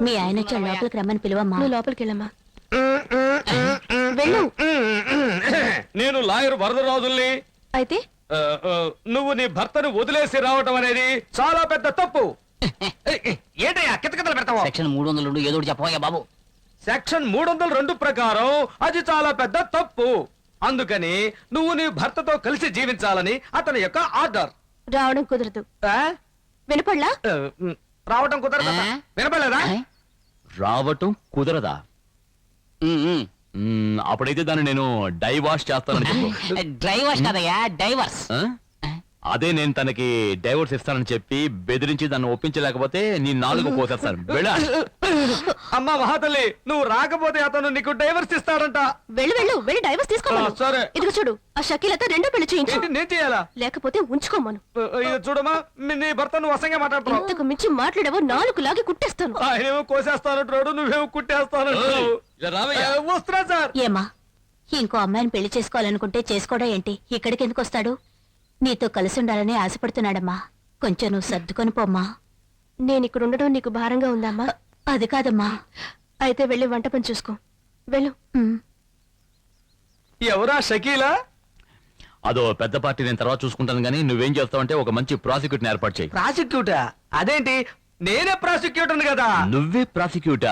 మీ ఆయన వచ్చే లోపలికి రమ్మని పిలువమ్మా. నువ్వు లోపలికి వెళ్ళమ్మా. వెళ్ళు. నేను లాయర్ వరదరాజుల్ని. అయితే నువ్వు నీ భర్తను వదిలేసి రావటం అనేది చాలా పెద్ద తప్పు. ఏంటయ్యా కితకితలు పెడతావా? సెక్షన్ 302 ఏదో ఒకటి చెప్పవయ్యా బాబు. సెక్షన్ 302 ప్రకారం అది చాలా పెద్ద తప్పు. అందుకని నువ్వు నీ భర్తతో కలిసి జీవించాలని అతని యొక్క ఆర్డర్. రావడం కుదరదు. వినపడలా? రావటం కుదరదా? వినపడలేదా? రావటం కుదరదా? అప్పుడైతే దాన్ని నేను డైవాష్ చేస్తానని చెప్పు. డ్రైవర్స్ కదయ్యా, డైవర్స్. ఆ? అదే నేను తనకి డైవర్స్ ఇస్తానని చెప్పి బెదిరించి దాన్ని ఒప్పించలేకపోతే నీ 4 పోసేస్తాను. వెళ్ళా. అమ్మా మహాతల్లి, నువ్వు రాకపోతే అతను నీకు డైవర్స్ ఇస్తాడంట. వెళ్ళి డైవర్స్ తీసుకోమను. సరే. ఇదిగో చూడు, ఆ షకీలతో 2 పెళ్లి చేయించు. ఏంటి నేను చేయాలా? లేకపోతే ఉంచుకోమను. ఇది చూడమ్మా, నీ భర్త నువ్వు అసంగా మాట్లాడుతున్నావు. ఇంతకు మించి మాట్లాడేవో 4 లాగి కుట్టేస్తాను. ఆయనేమో కోసేస్తానంటున్నాడు, నువ్వేమో కుట్టేస్తానంటున్నావు. వస్తున్నా సార్. ఏమా, ఇంకో అమ్మాయిని పెళ్లి చేసుకోవాలనుకుంటే చేసుకోవడం ఏంటి? ఇక్కడికి ఎందుకు వస్తాడు? నీతో కలిసి ఉండాలని ఆశపడుతున్నాడమ్మా. కొంచెం నువ్వు సర్దుకొని పోమ్మా. నేను ఇక్కడ ఉండడం నీకు భారంగా ఉందమ్మా? అది కాదమ్మా. అయితే వెళ్ళి వంట పని చూసుకో. వెళ్ళు. ఎవరా షకీలా? అదో పెద్ద పార్టీ, నేను తర్వాత చూసుకుంటాను. కానీ నువ్వేం చేస్తావంటే ఒక మంచి ప్రాసిక్యూటర్ ఏర్పాటు చేయి. ప్రాసిక్యూటా? అదేంటి, నేనే ప్రాసిక్యూటర్ కదా. నువ్వే ప్రాసిక్యూటా?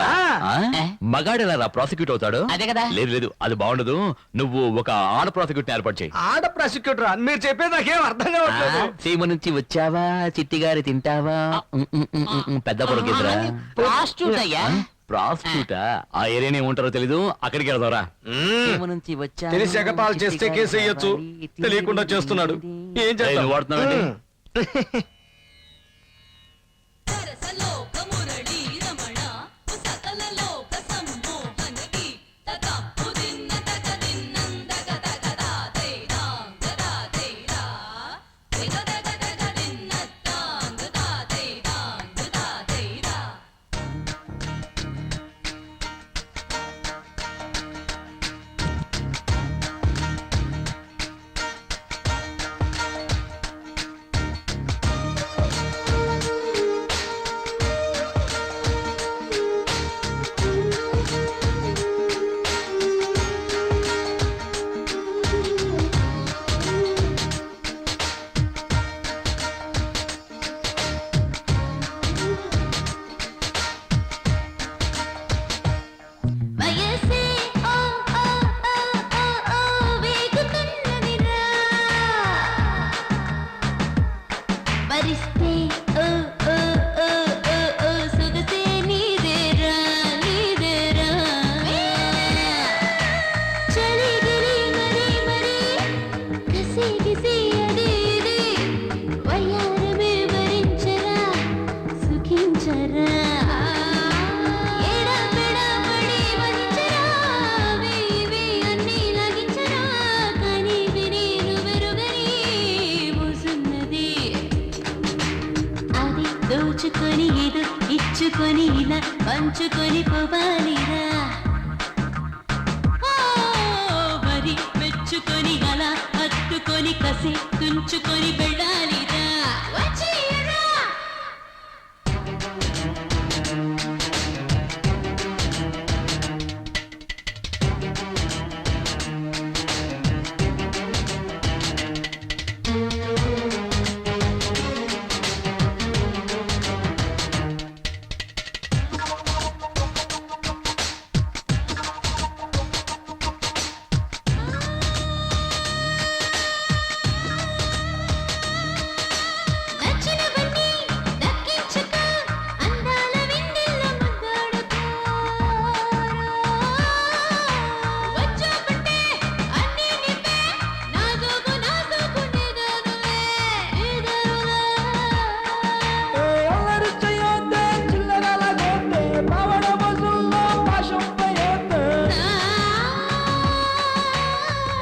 మగాడెలా ప్రాసిక్యూట్ అవుతాడు? అదే కదా. లేదు, అది బాగుండదు. నువ్వు ఒక ఆడ ప్రాసిక్యూటర్ ఏర్పాటు చేయి. ఆడ ప్రాసిక్యూటరా? మీరు చెప్పేది నాకేం అర్థం కావట్లేదు. సీమ నుంచి వచ్చావా, చిట్టి గారి తింటావా? పెద్ద పొరకిద్దరా? ప్రాస్టిట్యూట్ అయ్యా. ప్రాస్టిట్యూటా? ఆ ఏరియాని ఏముంటారో తెలీదు, అక్కడికి వెళ్దారా. తెలిసి ఎగతాళి చేస్తే కేసు వేయొచ్చు, తెలియకుండా చేస్తున్నాడు. ఏం చేస్తావు? వాడుతున్నావు. దోచుకొని ఏదో ఇచ్చుకొని ఇలా పంచుకొని పోవాలిరా మరి మెచ్చుకొని అలా హత్తుకొని కసి తుంచుకొని వెళ్ళాలిరా వచ్చేయరా నచ్చినవన్నీ దక్కించుకో అందాల వెన్నెల ముద్దాడుకో వచ్చామంటే అన్నీ నింపే నాజూకు నిదానమే అల్లరి చేయొద్దే చిల్లరలాగొద్దే పవడ బజుల్లో పాశం వేయొద్దే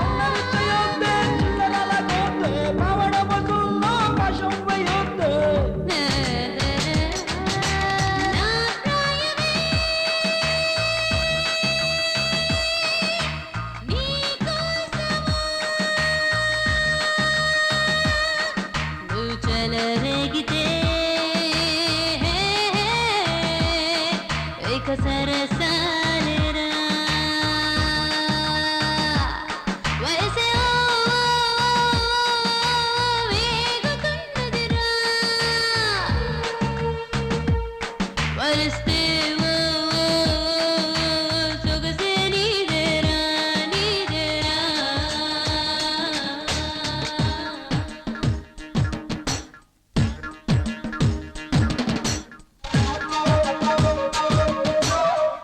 అల్లరి చేయొద్దే చిల్లరలాగొద్దే పవడ బజుల్లో పాశం వేయొద్దే చెలరేగితే ఇక సరసాలేరా వయసే వేగుతున్నదిరా వరిస్తే సొగసే నీదేరా నీదేరా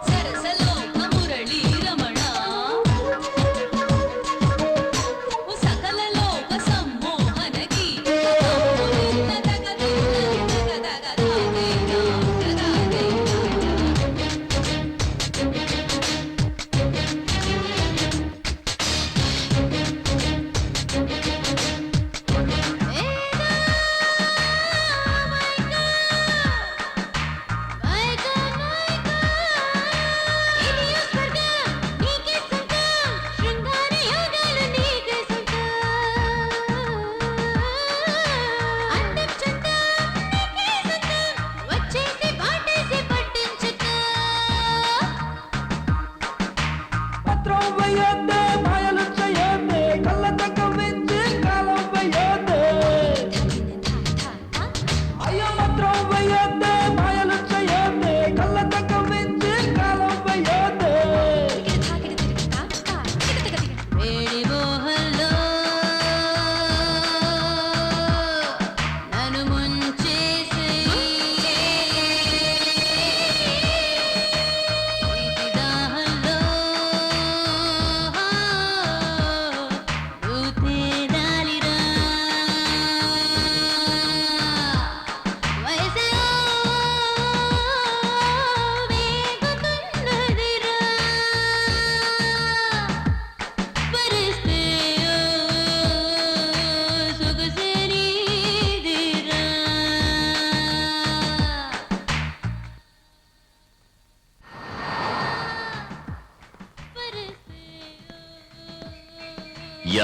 సరసలో మురళీ రమణ సకల లోక సమ్మోహన గీత వచ్చేసి పాటేసి పట్టించుకో పత్రం వేయొద్దే మాయలు చేయొద్దే కళ్ళ కవ్వించి కాలం వేయొద్దే అయ్యో పత్రం వేయొద్దే మాయలు చేయొద్దే కళ్ళ కవ్వించి కాలం వేయొద్దే వేడి మోహంలో నన్ను ముంచేసి ఇది దాహంలో నువ్వు తేలాలిరా వయసే వేగుతున్నదిరా పరిస్తే సొగసే నీదిరా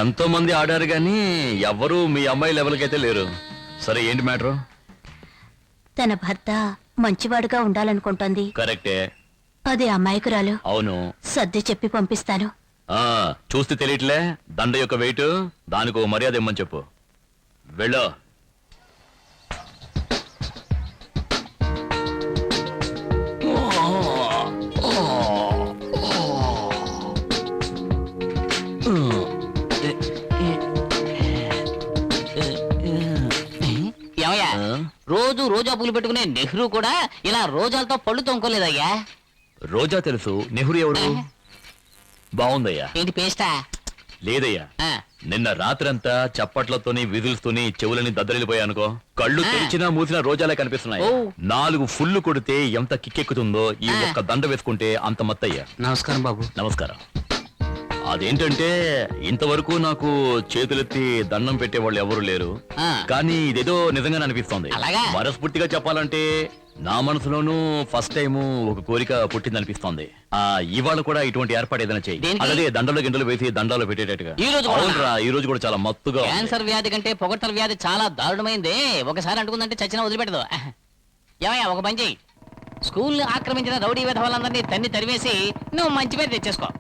ఎంతో మంది ఆడారు గాని ఎవ్వరూ మీ అమ్మాయి లెవెల్కైతే లేరు. సరే ఏంటి మ్యాటర్? తన భర్త మంచివాడుగా ఉండాలనుకుంటోంది. కరెక్టే. అదే అమాయకురాలు. అవును. సర్ది చెప్పి పంపిస్తాను. చూస్తే తెలియట్లే దండ యొక్క వెయిట్, దానికి ఓ మర్యాద ఇమ్మని చెప్పు. వెళ్ళో. ఏమయ్యా రోజు రోజా పూలు పెట్టుకునే నెహ్రూ కూడా ఇలా రోజాలతో పళ్ళు తొంకోలేదయ్యా. రోజా తెలుసు, నెహ్రూ ఎవరు? బాగుందయ్యా. ఏంటి పేస్టా? లేదయ్యా, నిన్న రాత్రంతా చప్పట్లతోని విధులతోని చెవులని దద్దరిల్లిపోయానుకో, కళ్ళు తెరిచినా మూసినా రోజాలే కనిపిస్తున్నాయి. 4 ఫుల్లు కొడితే ఎంత కిక్కెక్కుతుందో ఈ ఒక్క దండ వేసుకుంటే అంత మత్తయ్యా. నమస్కారం బాబు. నమస్కారం. అదేంటంటే ఇంతవరకు నాకు చేతులెత్తి దండం పెట్టే వాళ్ళు ఎవరు లేరు. ఆ. కానీ ఇదేదో నిజంగానే అనిపిస్తోంది. అలాగా? మనస్ఫూర్తిగా చెప్పాలంటే నా మనసులోనూ ఫస్ట్ టైం ఒక కోరిక పుట్టిందనిపిస్తోంది. ఇవాళ కూడా ఇటువంటి ఏర్పాటు ఏదైనా చేయి. దేనికి? అలాగే దండలు గిండలు వేసి దండాలు పెట్టేటట్టుగా. ఈ రోజు కూడా? అవునరా, ఈ రోజు కూడా చాలా మత్తుగా ఉంది. క్యాన్సర్ వ్యాధి కంటే పొగట్టల వ్యాధి చాలా దారుణమైంది. ఒకసారి అంటుకుందంటే చచ్చినా వదిలిపెట్టదు. ఏమయ్యా ఒక పని చెయ్యి, స్కూల్ ని ఆక్రమించిన రౌడీ విధవాళ్ళందరినీ తన్ని తరివేసి నువ్వు మంచి పేరు తెచ్చేసుకో.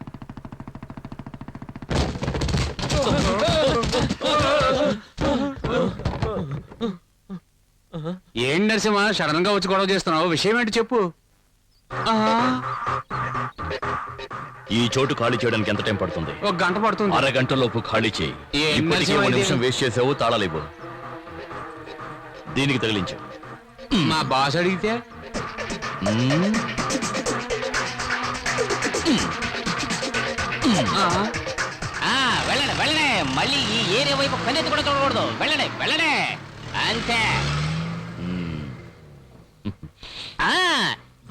ఏం నరసింహ సడన్ గా వచ్చి గొడవ చేస్తున్నావు? విషయం ఏంటి చెప్పు. ఈ చోటు ఖాళీ చేయడానికి ఎంత టైం పడుతుంది? ఒక గంట పడుతుంది. అరగంటలోపు ఖాళీ చేయి. ఏం ఇప్పటికే నరసింహ ఒక ఇది? నిమిషం వేస్ట్ చేసావు. తాళాలివ్వు. దీనికి తగిలించు. మా బాస్ అడిగితే వెళ్ళండి వెళ్ళండి, మళ్ళీ ఈ ఏరియా వైపు కన్నెత్తి కూడా చూడకూడదు. వెళ్ళండి వెళ్ళండి, అంతే.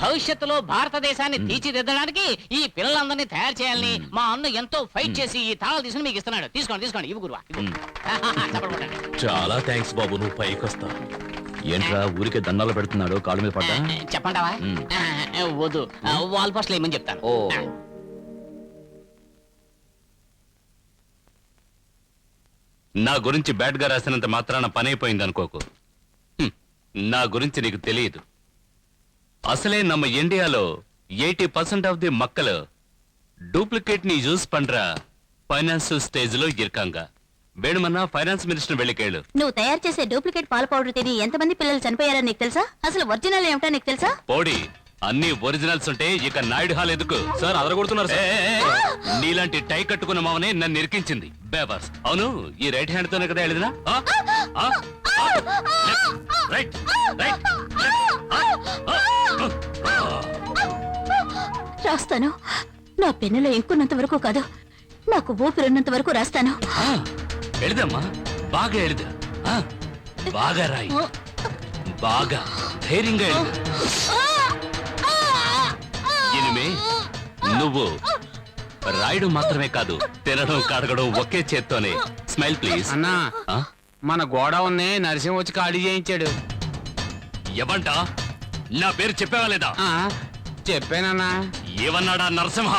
భవిష్యత్తులో భారతదేశాన్ని తీర్చిదిద్దడానికి ఈ పిల్లలందరినీ తయారు చేయాలని మా అన్న ఎంతో ఫైట్ చేసి ఈ తాళాలు తీసుకుని మీకు ఇస్తున్నాడు. తీసుకోండి తీసుకోండి, ఇవి గురువా. చాలా థ్యాంక్స్ బాబు, నువ్వు పైకొస్తా. ఏంట్రా ఊరికే దండాలు పెడుతున్నాడు, కాళ్ళ మీద పడ్డా? చెప్పంటావా? వద్దు, వాల్ పోస్ట్లు ఏమని చెప్తాను. ఓ నా గురించి బ్యాడ్ గా రాసినంత మాత్రాన పని అయిపోయింది అనుకోకు. నా గురించి నీకు తెలియదు. అసలే நம்ம ఇండియాలో 80% ఆఫ్ ది మక్కలు డూప్లికేట్ ని యూజ్ పண்றா ఫైనాన్స్ స్టేజ్ లో ఇరుకాంగ. వేణుమన్నా ఫైనాన్స్ మినిస్టర్ వెళ్ళికేళ్ళు. నువ్వు తయారు చేసే డూప్లికేట్ పాల పౌడర్ తిని ఎంతమంది పిల్లలు చనిపోయారో నీకు తెలుసా? అసలు ఒరిజినల్ ఏమిటో నీకు తెలుసా? పోడి, అన్ని ఒరిజినల్స్ ఉంటే ఇక నాయుడు హాల్ ఎందుకు? సార్ అదరగొడుతున్నారు సార్. నీలాంటి టై కట్టుకున్న మామనే నన్ను ఇరికించింది. బేవర్స్. అవును, ఈ రైట్ హ్యాండ్ తోనే కదా వెళ్ళినా? రైట్ రైట్ రాస్తాను. నా పెన్నులో ఇంకున్నంత వరకు కాదు, నాకు ఊపిరున్నంత వరకు రాస్తాను. ఎഴുదమ్మా, బాగా ఎഴുదు. బాగా రాయి, బాగా ధైర్యంగా ఎഴുదు. ఇనిమే నువ్వు రాయడం మాత్రమే కాదు, తినడం కడగడం ఒకే చేత్తోనే. Smile please. అన్నా, మన గోడౌన్ని నరసింహ వచ్చి ఖాళీ చేయించాడు. ఎవంట? నా పేరు చెప్పావా లేదా? చెప్పానన్నా. ఏమన్నాడా నరసింహ?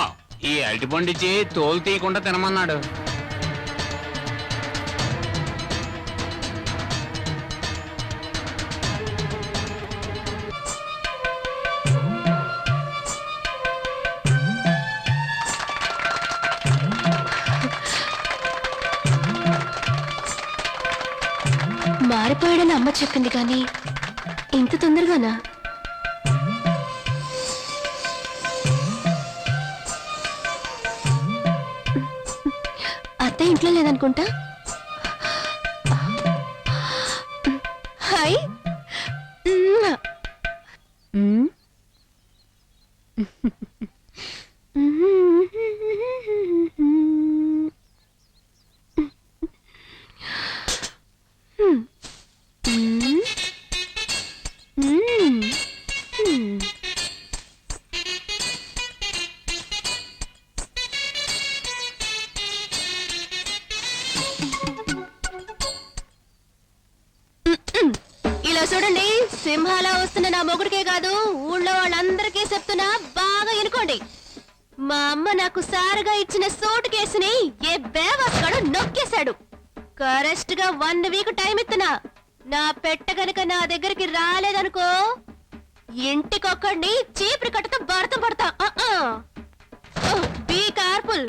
ఈ అరటిపండిచ్చి తోలు తీయకుండా తినమన్నాడు. మారిపోయాడని అమ్మ చెప్పింది కానీ ఇంత తొందరగానా? అత్త ఇంట్లో లేదనుకుంటా. హాయ్. ఇలా చూడండి, సింహాలా వస్తున్న నా మొగుడికే కాదు ఊళ్ళో వాళ్ళందరికీ చెప్తున్నా, బాగా ఎనుకోండి. మా అమ్మ నాకు సారుగా ఇచ్చిన సూట్ కేసుని ఏ బేవస్గాడు నొక్కేశాడు. కరెక్ట్ గా 1 వీక్ టైం ఇస్తున్నా. నా పెట్ట గనుక నా దగ్గరికి రాలేదనుకో, ఇంటికొక్కడిని చీపురు కట్టతో భర్త పడతా. Be careful.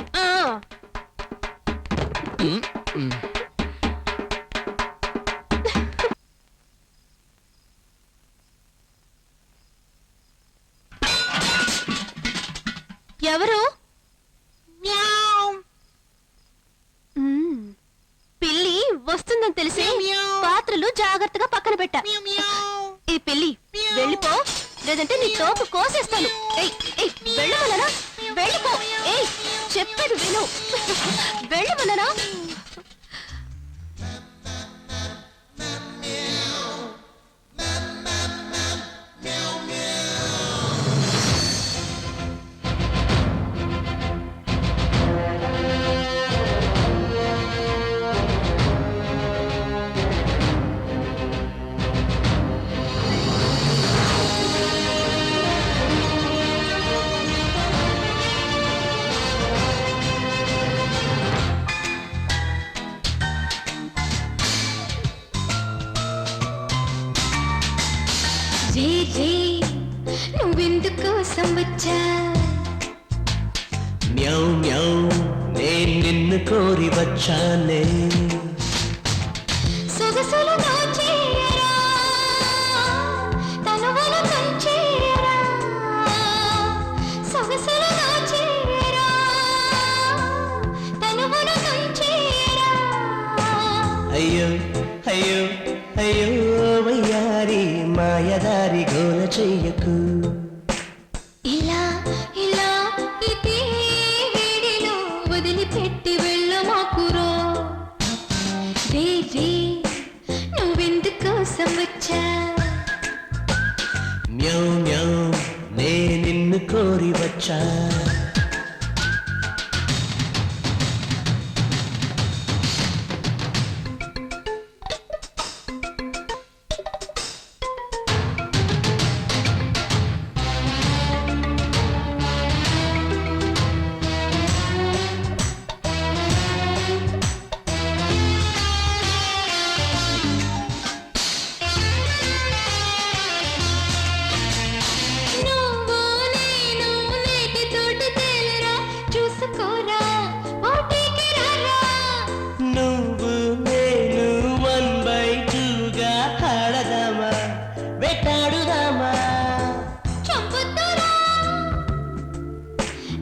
ఎవరు? పిల్లి వస్తుందని తెలిసి పాత్రలు జాగ్రత్తగా పక్కన పెట్టా. ఈ పిల్లి వెళ్ళిపో, లేదంటే నీ తోపు కోసేస్తాను. వెళ్ళమలనా? వెళ్ళిపో. చెప్పేది విను. వెళ్ళమలనా? ఎందుకోసం వచ్చా మ్యావ్ మ్యావ్ నేను నిన్ను కోరి వచ్చానే సొగసులు దోచేయరా తనువులు తుంచేయరా సొగసులు దోచేయరా తనువులు తుంచేయరా అయ్యో అయ్యో అయ్యో వయ్యారి మాయదారి గోల చెయ్యకు ఇలా ఇలా ఇదే వేడిలో వదిలిపెట్టి వెళ్ళమాకురా రే రే నువ్వెందుకోసం వచ్చా మ్యావ్ మ్యావ్ నేను నిన్ను కోరి వచ్చా నువ్వు నేను నేటి తోటి తేలరా చూసుకోరా ఓటికి రారా నువ్వు నేను 1/2గా ఆడదామా వెట్టాడుదామా చంపుతారా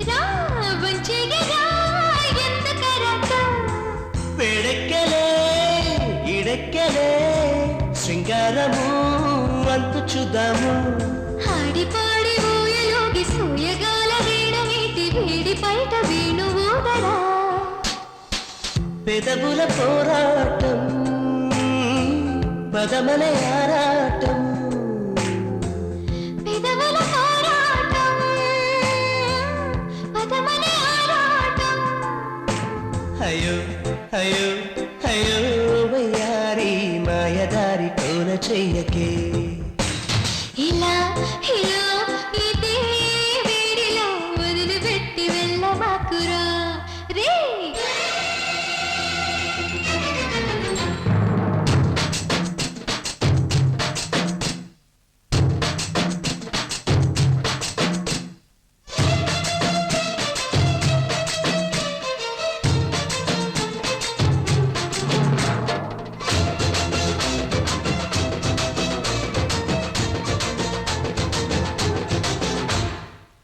రా వంచెగరా ఎందుకరక వేడెక్కలే ఇడెక్కలే శృంగారము అంతు చూద్దాము ఆడిపాడి ఊయలోగి సూయగాల వీడమీటి వేడి బయట వేణువోదరా పెదవుల పోరాటం పదమల ఆరాటం పెదవుల పోరాటం పదమనే ఆరాటం అయ్యో అయ్యో అయ్యో వయ్యారి మాయదారి కోల చెయ్యకే ఇలా ఇలా ఇదే వేడిలో వదిలిపెట్టి వెళ్ళమాకురా రే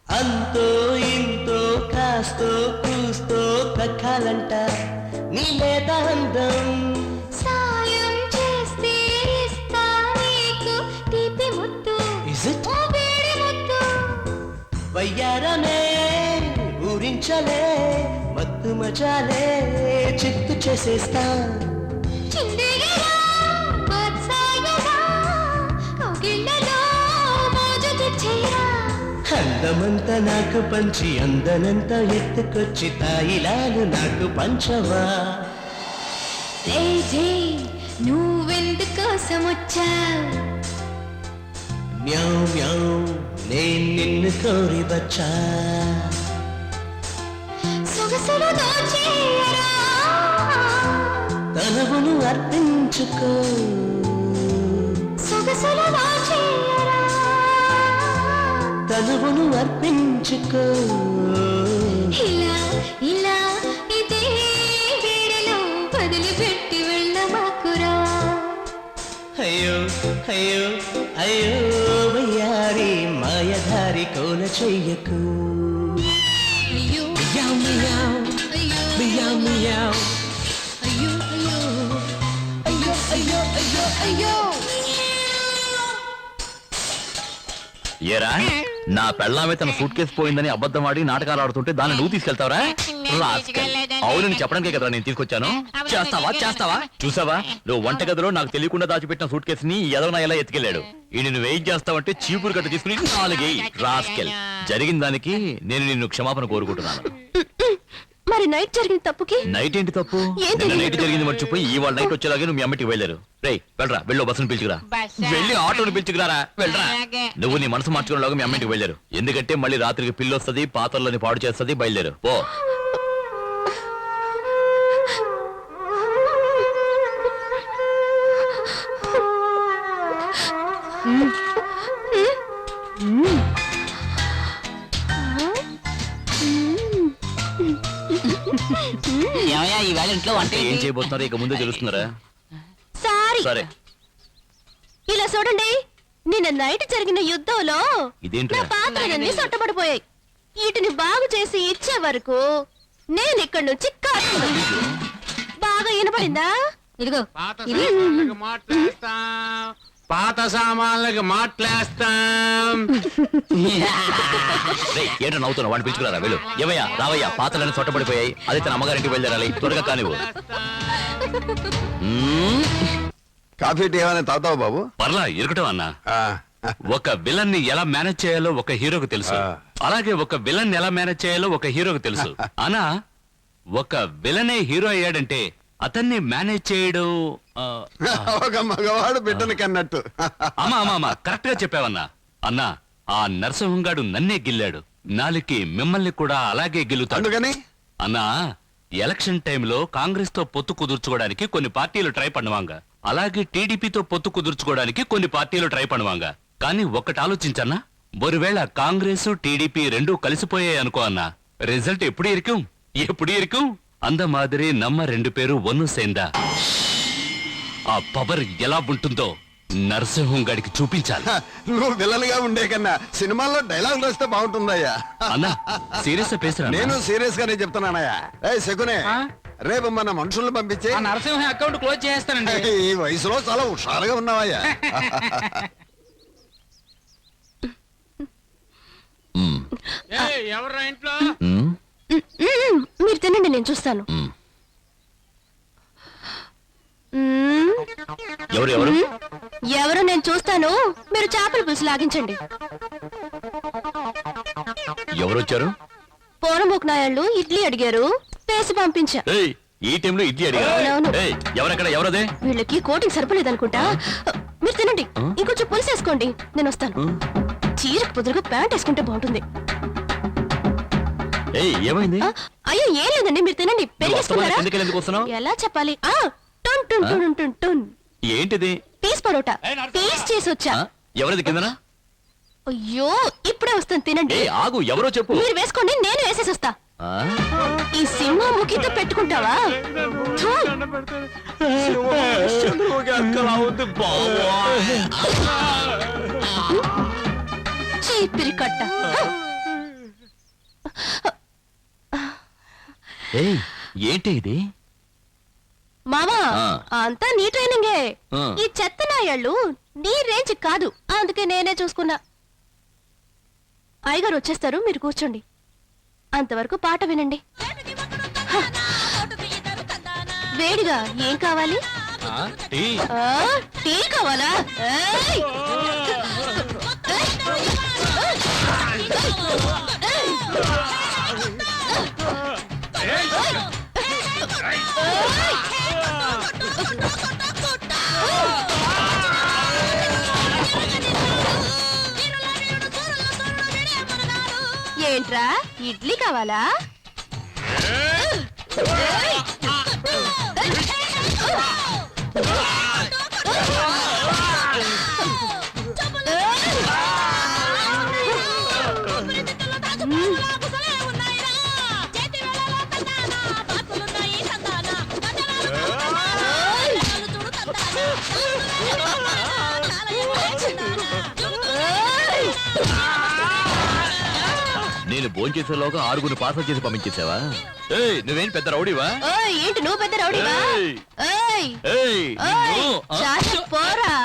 అంతో ఇంతో కాస్తో కూస్తో దక్కాలంట నీ లేదా అందం సాయం చేస్తే ఇస్తా నీకు తీపి ముద్దు Is it? ఓ వేడి ముద్దు వయ్యారమే ఊరించలే మత్తు మజాలే చిత్తు చేసేస్తా చిందిగిరా వత్సాయరా కౌగిళ్ళలో మోజు తెచ్చేయరా అందమంతా నాకు పంచి అందనంతా ఎత్తుకొచ్చి తాయిలాలు నాకు పంచవా రే రే నువ్వెందుకోసం వచ్చావు మ్యావ్ మ్యావ్ నేను నిన్ను కోరి వచ్చా సొగసులు దోచేయరా తనువును అర్పించుకో సొగసులు దోచేయరా తనువును అర్పించుకో ఇలా ఇలా ఇదే వేడిలో వదిలిపెట్టి వెళ్ళమాకురా అయ్యో అయ్యో అయ్యో వయ్యారి మాయధారి కోల చెయ్యకు అయ్యో మియావ్ మియావ్ అయ్యో మియావ్ మియావ్ అయ్యో అయ్యో అయ్యో అయ్యో అయ్యో అయ్యో ఏరా నా పెళ్ళామే తన సూట్ కేసు పోయిందని అబద్ధం ఆడి నాటకాలు ఆడుతుంటే దాన్ని నువ్వు తీసుకెళ్తావరా అవును నేను చెప్పడానికే కదా నేను తీసుకొచ్చాను చేస్తావా చేస్తావా చూసావా నువ్వు వంటగదిలో నాకు తెలియకుండా దాచిపెట్టిన సూట్ కేసుని ఎదవనా ఎలా ఎత్తుకెళ్ళాడు ఈ నిన్ను వెయిట్ చేస్తావంటే చీపురు గట్ట తీసుకుని 4 రాస్కెల్ జరిగిన దానికి నేను నిన్ను క్షమాపణ కోరుకుంటున్నాను మరి నైట్ జరిగిన తప్పుకి నైట్ ఏంటి తప్పు ఏం నిన్న తెలియదు. నైట్ జరిగింది మర్చిపోయి ఇవాళ నైట్ వచ్చేలాగే నువ్వు మీ అమ్మటికి వెళ్ళారు రేయ్ వెళ్ళరా వెళ్ళు బస్సును పిలుచుకురా వెళ్ళి ఆటోని పిలుచుకురారా వెళ్ళరా నువ్వు నీ మనసు మార్చుకునేలాగా మీ అమ్మింటికి వెళ్ళారు ఎందుకంటే మళ్ళీ రాత్రికి పిల్లి వస్తుంది పాత్రలని పాడు చేస్తుంది బయలుదేరు పో ఏమయ్యా ఈవేళ ఇంట్లో వంట ఏం ఏంటి? చేయబోతున్నారో ఇక ముందే తెలుస్తున్నారా? సారీ సరే ఇలా చూడండి, నిన్న నైట్ జరిగిన యుద్ధంలో ఇదేంట్రా? నా పాత్రలన్నీ సొట్టబడిపోయాయి. వీటిని బాగు చేసి ఇచ్చే వరకు నేను ఇక్కడి నుంచి బాగా వినపడిందా? ఇదిగో పాత సామాన్లకి మాట్లాస్తాం. ఏంటో నవ్వుతున్నావు? వాడిని పిలుచుకురారా వెళ్ళు. ఏమయ్యా రావయ్యా, పాత్రలన్నీ చొట్టబడిపోయాయి. అది తన అమ్మగారింటికి వెళ్ళాలి. త్వరగా కానివ్వు. కాఫీ టీ ఏమైనా తాగుతావు బాబు? పర్లా ఇరకటం అన్నా. ఆ, ఒక విలన్ ని ఎలా మేనేజ్ చేయాలో ఒక హీరోకి తెలుసు, అలాగే ఒక విలన్ ఎలా మేనేజ్ చేయాలో ఒక హీరోకి తెలుసు. అనా ఒక విలనే హీరో అయ్యాడంటే అతన్ని మేనేజ్ చేయడం ఒక మగవాడు బిడ్డను కన్నట్టు. అమ్మా కరెక్ట్ గా చెప్పావన్నా. అన్నా ఆ నరసింహంగాడు నన్నే గిల్లాడు, నాలికి మిమ్మల్ని కూడా అలాగే గిల్లుతాడు. అందుకని అన్నా ఎలక్షన్ టైంలో కాంగ్రెస్ తో పొత్తు కుదుర్చుకోవడానికి కొన్ని పార్టీలు ట్రై பண்ணுவாங்க, అలాగే టీడీపీతో పొత్తు కుదుర్చుకోవడానికి కొన్ని పార్టీలు ట్రై பண்ணுவாங்க. కానీ ఒక్కటి ఆలోచించన్నా, ఒరువేళ కాంగ్రెస్ టీడీపీ రెండూ కలిసిపోయాయి అనుకో అన్నా, రిజల్ట్ ఎప్పుడు ఇరుకుం ఎప్పుడు ఇరుకుం అంద మాదిరి నమ్మ రెండు పేరు ఒన్ను సేందా. ఆ పవర్ ఎలా ఉంటుందో నరసింహం గడికి చూపించాలి. నువ్వు విలన్గా ఉండే కన్నా సినిమాల్లో డైలాగ్ రాస్తే బాగుంటుందయ్యా. అన్నా సీరియస్ పేసరా? నేను సీరియస్ గానే చెప్తున్నానయ్యా. శకునే, రేపు మన మనుషుల్ని పంపించి నరసింహ అకౌంట్ క్లోజ్ చేస్తానండి. ఈ వయసులో చాలా హుషారుగా ఉన్నావయ్యా. ఎవరు ఇంట్లో? మీరు తినండి, నేను చూస్తాను. ఎవరు ఎవరు ఎవరు నేను చూస్తాను, మీరు చేపల పులుసు లాగించండి. ఎవరు వచ్చారు? పోరంబోకు నాయాళ్ళు ఇడ్లీ అడిగారు, వేసి పంపించా. ఏయ్, ఈ టైంలో ఇడ్లీ అడిగా? అవునవును. ఏయ్, ఎవరక్కడ ఎవరదే? వీళ్ళకి కోటింగ్ సరిపోలేదనుకుంటా. మీరు తినండి, ఇంకొంచెం పులుసు వేసుకోండి, నేను వస్తాను. చీరకు పొదురుగా ప్యాంట్ వేసుకుంటే బాగుంటుంది. ఏయ్, ఏమైంది? అయ్యో ఏం లేదండి, మీరు తినండి. పెరిగేసుకున్నారా? ఎందుకు వస్తున్నావు? ఎలా చెప్పాలి? టన్ టన్ టన్ టన్ టన్. ఏంటిది? పీస్ పరోటా టేస్ట్ చేసి వచ్చా. ఎవరిది కిందనా? అయ్యో ఇప్పుడే వస్తాను, తినండి. ఏ ఆగు, ఎవరో చెప్పు. మీరు వేసుకోండి, నేను వేసేసి వస్తా. ఆ? ఈ సింహ ముఖితో పెట్టుకుంటావా? థూ. చీపిరి కట్ట. ఏయ్, ఏంటి ఇది? మామా, అంతా నీ ట్రైనింగే. ఆ. ఈ చెత్త నాయాళ్ళు నీ రేంజ్ కాదు, అందుకే నేనే చూసుకున్నా. అయ్యగారు వచ్చేస్తారు, మీరు కూర్చోండి. అంతవరకు పాట వినండి. వేడిగా ఏం కావాలి? టీ కావాలా? ఏయ్! ఏంట్రా, ఇడ్లీ కావాలా? నేను భోంచేసేలోగా 6 పార్సల్ చేసి పంపించేసావా? ఏయ్, నువ్వేం పెద్ద రౌడీవా? ఏంటి నువ్వు పెద్ద రౌడీవా? ఏయ్! ఏయ్! ఏయ్, ఏయ్! నిన్ను, ఆ? చాచా, పోరా.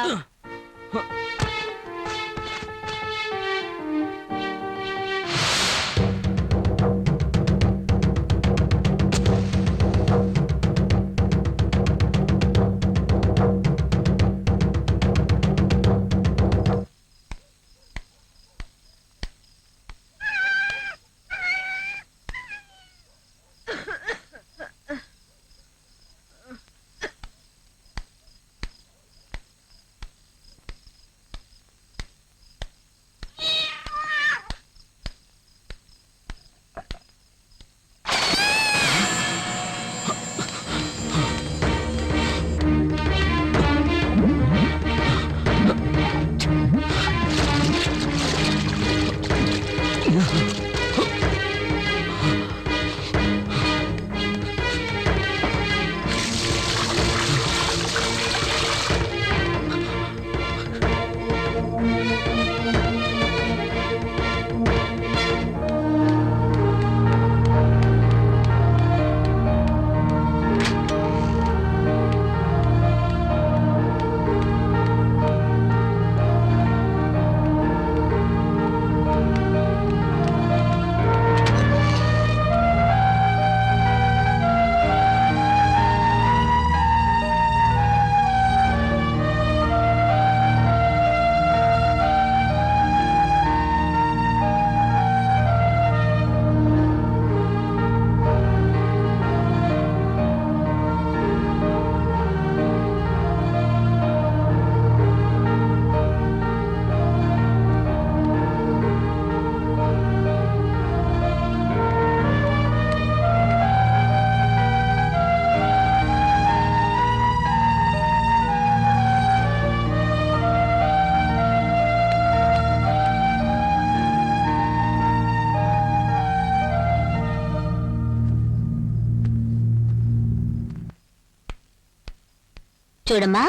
చూడమ్మా,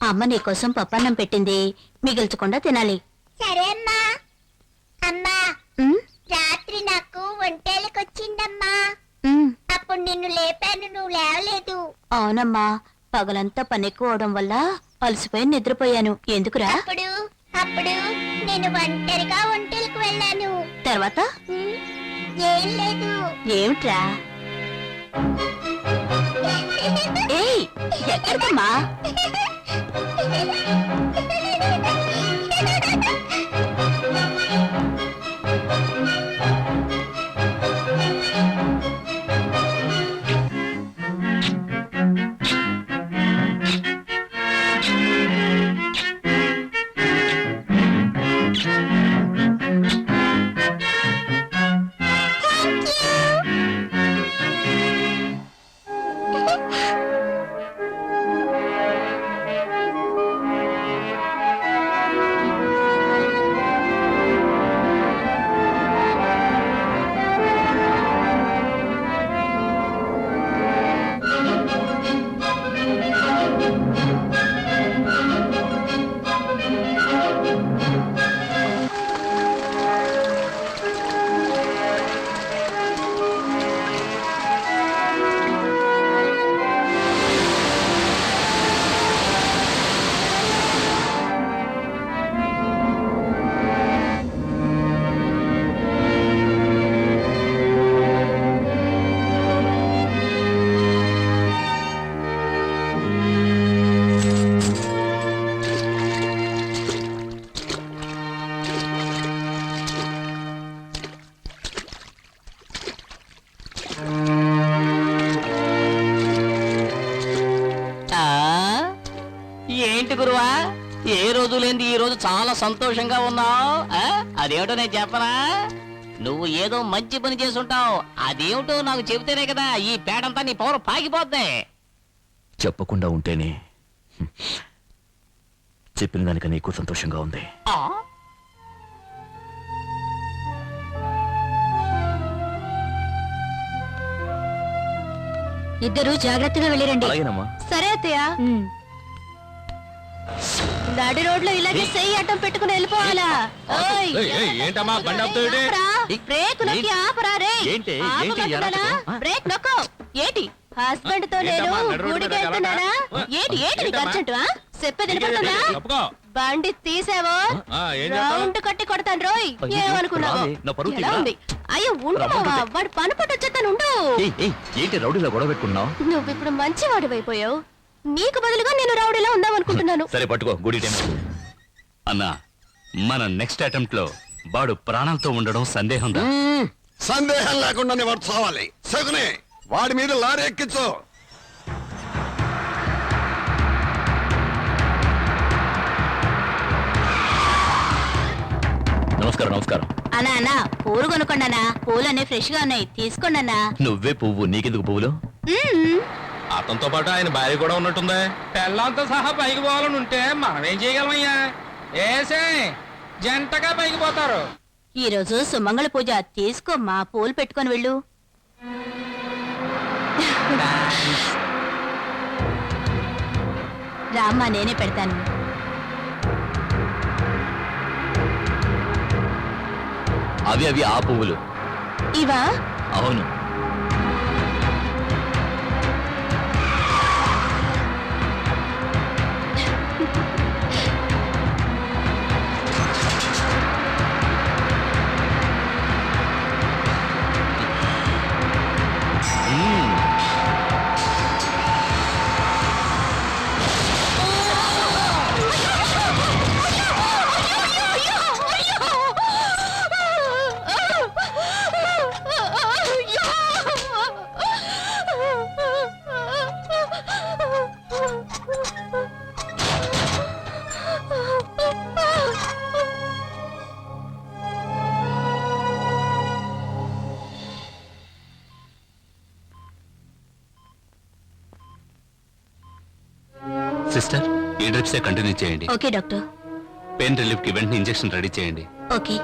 అమ్మ నీకోసం పప్పన్నం పెట్టింది, మిగిల్చకుండా తినాలి. సరే అమ్మా. అమ్మా, ఉమ్, రాత్రి నాకు ఒంటేలకొచ్చిందమ్మా. ఉమ్. అప్పుడు నిన్ను లేపాను, నువ్వు లేవలేదు. అవునమ్మా, పగలంతా పని ఎక్కువ అవడం వల్ల అలసిపోయి నిద్రపోయాను. ఎందుకురా? అప్పుడు అప్పుడు నేను ఒంటరిగా ఒంటెలకు వెళ్ళాను. తర్వాత ఉమ్, ఏం లేదు. ఏమిట్రా? ఏయ్, ఎక్కడికమ్మా? ఏంటి గురువా, ఏ రోజు లేని ఈ రోజు చాలా సంతోషంగా ఉన్నావు? అదేమిటో నేను చెప్పనా? నువ్వు ఏదో మంచి పని చేసుంటావు. అదేమిటో నాకు చెబితేనే కదా ఈ పేడంతా నీ పవర్ పాకిపోద్ది. చెప్పకుండా ఉంటేనే చెప్పిన దానికన్నా ఎక్కువ సంతోషంగా ఉంది. ఆ? ఇద్దరు జాగ్రత్తగా వెళ్ళిరండి. అలాగేనమ్మా. సరే అత్తయ్య. నడి రోడ్లో ఇలాగే చెయ్యి అడ్డం పెట్టుకుని వెళ్ళిపోవాలా? ఓయ్, ఏంటమ్మా బండి ఆపుతావేంటి? ఆపరా. బ్రేక్ నొక్కి ఆపరా రే. ఏంటి? ఆపమంటున్నానా? బ్రేక్ నొక్కు. ఏంటి హస్బెండ్ తో నేను ఏంటమ్మా, నడు రోడ్డు గుడికి మీద వెళ్తున్నానా? ఏంటి ఏంటి నీకు అర్జెంటు? చెప్పేది వినపడుతుందా? తప్పుకో. బండి తీసావో ఏం చేస్తావు? రౌండ్ కట్టి కొడతాను రోయ్. అయ్యో, ఏమనుకున్నావు? రావే, నా పరువు ఎలా తీయరా? ఉంది? అయ్యో ఉండు బావా, వాడు పని పట్టు వచ్చేస్తాను. ఉండు. ఏంటి రౌడీలో గొడవ పెట్టుకున్నావు? నువ్వు ఇప్పుడు మంచి వాడివైపోయావు. నీకు బదులుగా నేను రౌడీలా ఉందాం అనుకుంటున్నాను. సరే పట్టుకో, గుడి టైం. అన్నా, మన నెక్స్ట్ అటెంప్ట్ లో వాడు ప్రాణాలతో ఉండడం సందేహం దా? సందేహం లేకుండానే వాడు చావాలి. సగునే వాడి మీద లారీ ఎక్కించు. నమస్కారం నమస్కారం. అన్నా అన్నా, పూలు కొనుక్కోండి. పూలన్నీ ఫ్రెష్ గా ఉన్నాయి, తీసుకోండి అన్నా. నువ్వే పువ్వు, నీకెందుకు పువ్వులు? అతనితో పాటు ఆయన భార్య కూడా ఉన్నట్టుందే. పెళ్ళంతో సహా పైకి పోవాలని ఉంటే మనం ఏం చేయగలమయ్యా? ఏసే జంటగా పైకి పోతారు. ఈ రోజు సుమంగళ పూజ, తీసుకోమ్మా, పూలు పెట్టుకొని వెళ్ళు. రామ్మా, నేనే పెడతాను. అవి ఆ పువ్వులు. ఇవా? అవును. సిస్టర్, ఈ డ్రిప్సే కంటిన్యూ చేయండి. Okay doctor. పెయిన్ రిలీఫ్ కి వెంటనే ఇంజెక్షన్ రెడీ చేయండి. ఓకే.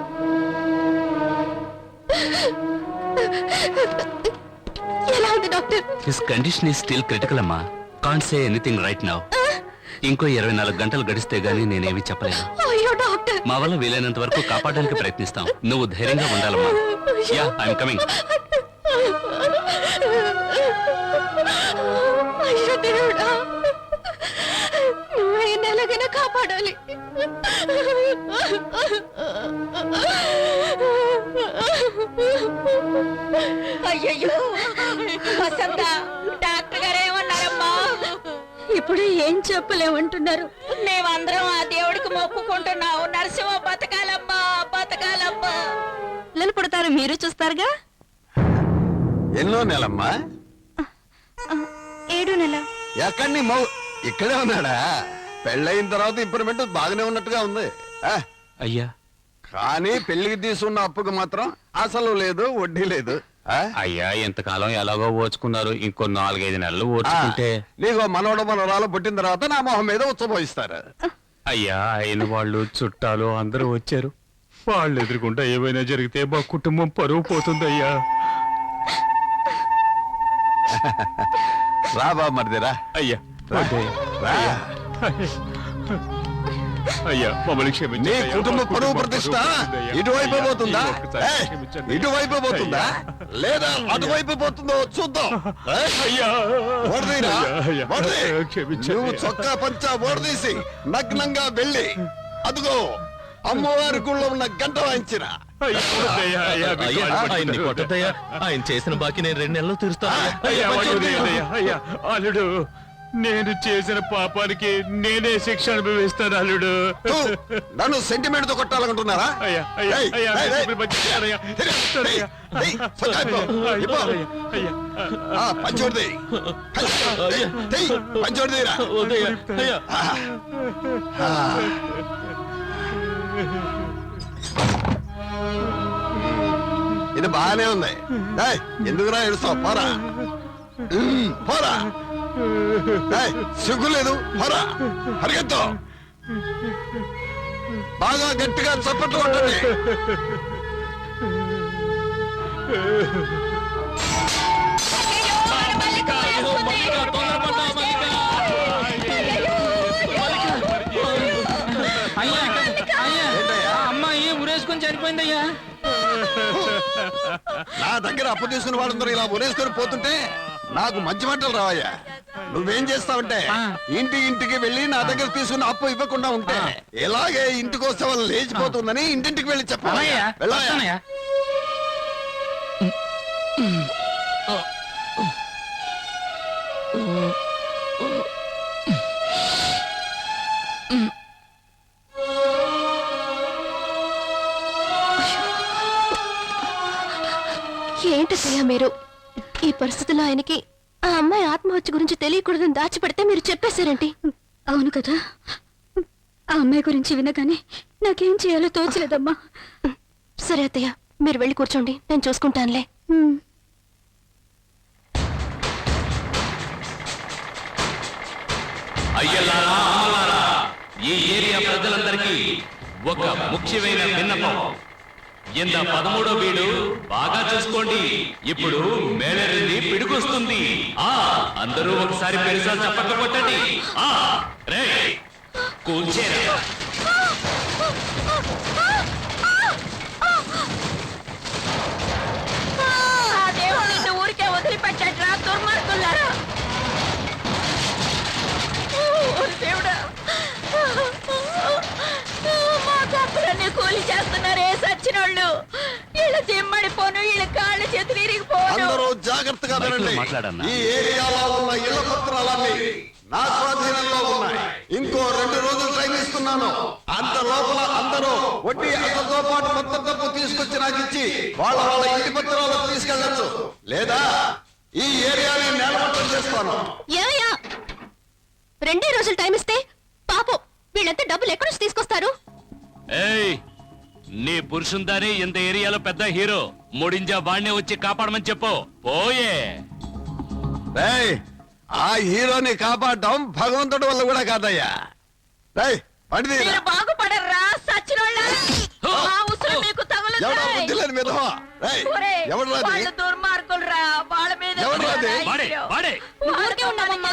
ఎలా ఉంది doctor? His condition is still critical అమ్మా. Can't say anything right now. ఇంకో 24 గంటలు గడిస్తే గానీ నేనేమి చెప్పలేను. అయ్యో డాక్టర్, మా వల్ల వీలైనంత వరకు కాపాడడానికి ప్రయత్నిస్తాం. నువ్వు ధైర్యంగా ఉండాలమ్మా. Yeah, I'm coming. అయ్యో దేవుడా, నువ్వే ఎలాగైనా కాపాడాలి. అయ్యయ్యో వసంత, డాక్టర్ గారు ఏమన్నారమ్మా? ఇప్పుడు ఏం చెప్పలేమంటున్నారు. మేమందరం ఆ దేవుడికి మొక్కుకుంటున్నావు, నరసింహ బతకాలమ్మా, బతకాలమ్మా. పిల్లలు పుడతారు, మీరు చూస్తారుగా. ఎన్నో నెలమ్మా? 7 నెల. ఎక్కడి నీ ఇక్కడే ఉన్నాడా? పెళ్ళయిన తర్వాత ఇంప్రూవ్మెంట్ బాగానే ఉన్నట్టుగా ఉంది. అయ్యా, కానీ పెళ్లికి తీసుకున్న అప్పుకు మాత్రం అసలు లేదు, వడ్డీ లేదు. అయ్యా, ఇంతకాలం ఎలాగో ఓచుకున్నారు. ఇంకో 4-5 నెలలు ఓచుకుంటే నీకు మనవడు మనవరాలు పుట్టిన తర్వాత నా మొహం మీద ఉచ్చబోయిస్తారు. అయ్యా, అయిన వాళ్ళు చుట్టాలు అందరూ వచ్చారు. వాళ్ళు ఎదురుకుంటా ఏమైనా జరిగితే మా కుటుంబం పరువు పోతుందయ్యా. రా బాబు మరిదిరా. అయ్యా, రా. అయ్యా, మమ్మల్ని నీ క్షమించండి. కుటుంబ పరువు ప్రతిష్ట ఇటువైపు పోతుందా? ఇటువైపు పోతుందా లేదా అటువైపు పోతుందో చూద్దాం. ఓడదీరా, ఓడదీ. నువ్వు చొక్కా పంచా ఓడదీసి నగ్నంగా వెళ్ళి అదిగో అమ్మవారి గుళ్ళో ఉన్న గంట వాయించిరా. ఆయన్ని కొట్టద్దయ్యా, ఆయన చేసిన బాకీ నేను 2 నెలలు తీరుస్తాను. అయ్యా, అల్లుడు, నేను చేసిన పాపానికి నేనే శిక్ష అనుభవిస్తాను అల్లుడు. నన్ను సెంటిమెంట్ తో కొట్టాలనుకుంటున్నారా? అయ్యా, అయ్యా, అయ్యా, అయ్యా, పంచోడిది పంచోడిదిరా. ఇది బాగానే ఉంది. ఎందుకురా ఏడుస్తావు? పోరా, పోరా. సిగ్గు లేదు, పోరా, పరిగెత్తు. బాగా గట్టిగా చప్పట్లు కొట్టండి. అమ్మాయి ఉరేసుకొని చనిపోయిందయ్యా. నా దగ్గర అప్పు తీసుకున్న వాళ్ళందరూ ఇలా ఉరేసుకొని పోతుంటే నాకు మంచి మాటలు రావయ్యా. నువ్వేం చేస్తావంటే ఇంటికి వెళ్ళి నా దగ్గర తీసుకున్న అప్పు ఇవ్వకుండా ఉంటే ఎలాగే ఇంటికి వస్తే వాళ్ళు లేచిపోతుందని ఇంటింటికి వెళ్ళి చెప్పాలి. వెళ్ళాయా? ఏంటయ్యా మీరు? ఈ పరిస్థితుల్లో ఆయనకి ఆ అమ్మాయి ఆత్మహత్య గురించి తెలియకూడదని దాచిపెడితే మీరు చెప్పేశారేంటి? అవును కదా, ఆ అమ్మాయి గురించి వినగానే నాకేం చేయాలో తోచలేదమ్మా. సరే అత్తయ్య, మీరు వెళ్ళి కూర్చోండి, నేను చూసుకుంటానులే. అయ్యలారా, అమ్మలారా, ఈ ఏరియా ప్రజలందరికీ ఒక ముఖ్యమైన విన్నపం. ఇంత 13వ వీడు బాగా చూసుకోండి. ఇప్పుడు మేళరింది పిడుకొస్తుంది. అందరూ ఒకసారి పెరుసా చప్పట్లు కొట్టండి. రే కూర్చేరా. ఆ దేవుడు నిన్ను ఊరికే వదిలిపెట్టాడ్రా, దుర్మార్గులారా. దేవుడా, మా తప్పులన్నీ కూలి చేస్తున్నారే సచ్చినోళ్ళు. వీళ్ళ జిమ్మడిపోను, వీళ్ళ కాళ్ళు చేతులు ఇరిగిపోను. అందరూ జాగ్రత్తగా వినండి. ఈ ఏరియాలో ఉన్న ఇళ్ల పత్రాలన్నీ నా స్వాధీనంలో ఉన్నాయి. ఇంకో 2 రోజులు టైం ఇస్తున్నాను. అంత లోపల అందరూ వడ్డీ అసలుతో పాటు మొత్తం డబ్బు తీసుకొచ్చి నాకు ఇచ్చి వాళ్ళ ఇంటి పత్రాలు తీసుకెళ్ళచ్చు. లేదా ఈ ఏరియాని నేలమట్టం చేస్తాను. 2 రోజులు టైం ఇస్తే పాపం వీళ్ళంతా డబ్బులు ఎక్కడి నుంచి తీసుకొస్తారు? ఏయ్, నీ పురుషుందాని ఇంత ఏరియాలో పెద్ద హీరో. ముడింజా వాణ్ణే వచ్చి కాపాడమని చెప్పు. పోయే. ఆ హీరోని కాపాడడం భగవంతుడి వల్ల కూడా కాదయ్యా. మీరు బాగుపడర్రా సచ్చినోళ్ళారా. మా ఉసురు మీకు తగులుతాయి. వాళ్ళు దుర్మార్గులురా, వాళ్ళ మీద వాడే, వాడే. ఊరికే ఉన్నామమ్మా.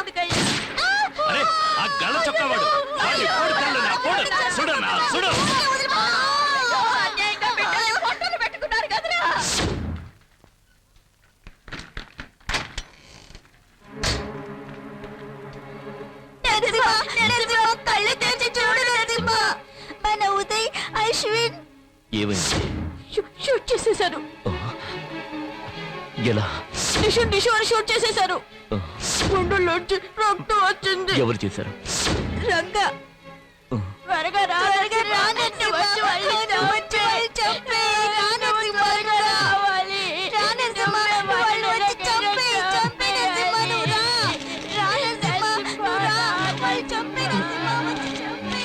ఆ గళ్ళ చొక్కావాడు వాడి పోడు కళ్ళు నా పోడు చూడన్నా చూడు కళ్ళు తెరిచి చూడు నరసింహ. మన ఉదయ్ అశ్విన్ ఏమైంది? షూట్ చేసేశారు. ఎలా? నిషు అని షూట్ చేసేశారు. గుండెల్లోంచి రక్తం వచ్చింది. ఎవరు చేశారు? రంగా త్వరగా రా, త్వరగా రా నరసింహ. వచ్చి వాళ్ళని చంపే. రా నరసింహ, త్వరగా రావాలి. రా నరసింహ, వాళ్ళు వచ్చి చంపే నరసింహ, నువ్వు రా. రా నరసింహ, నువ్వు రా. వాళ్ళు చంపే నరసింహ, వచ్చి చంపే.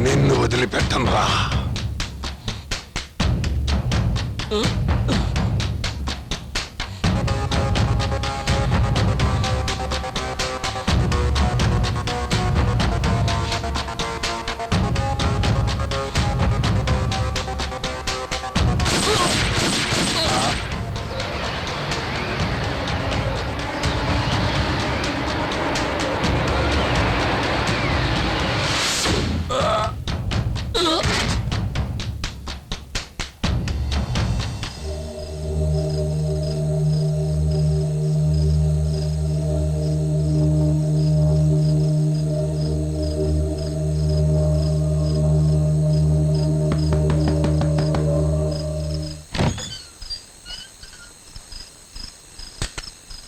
నిన్ను వదిలిపెట్టను రా.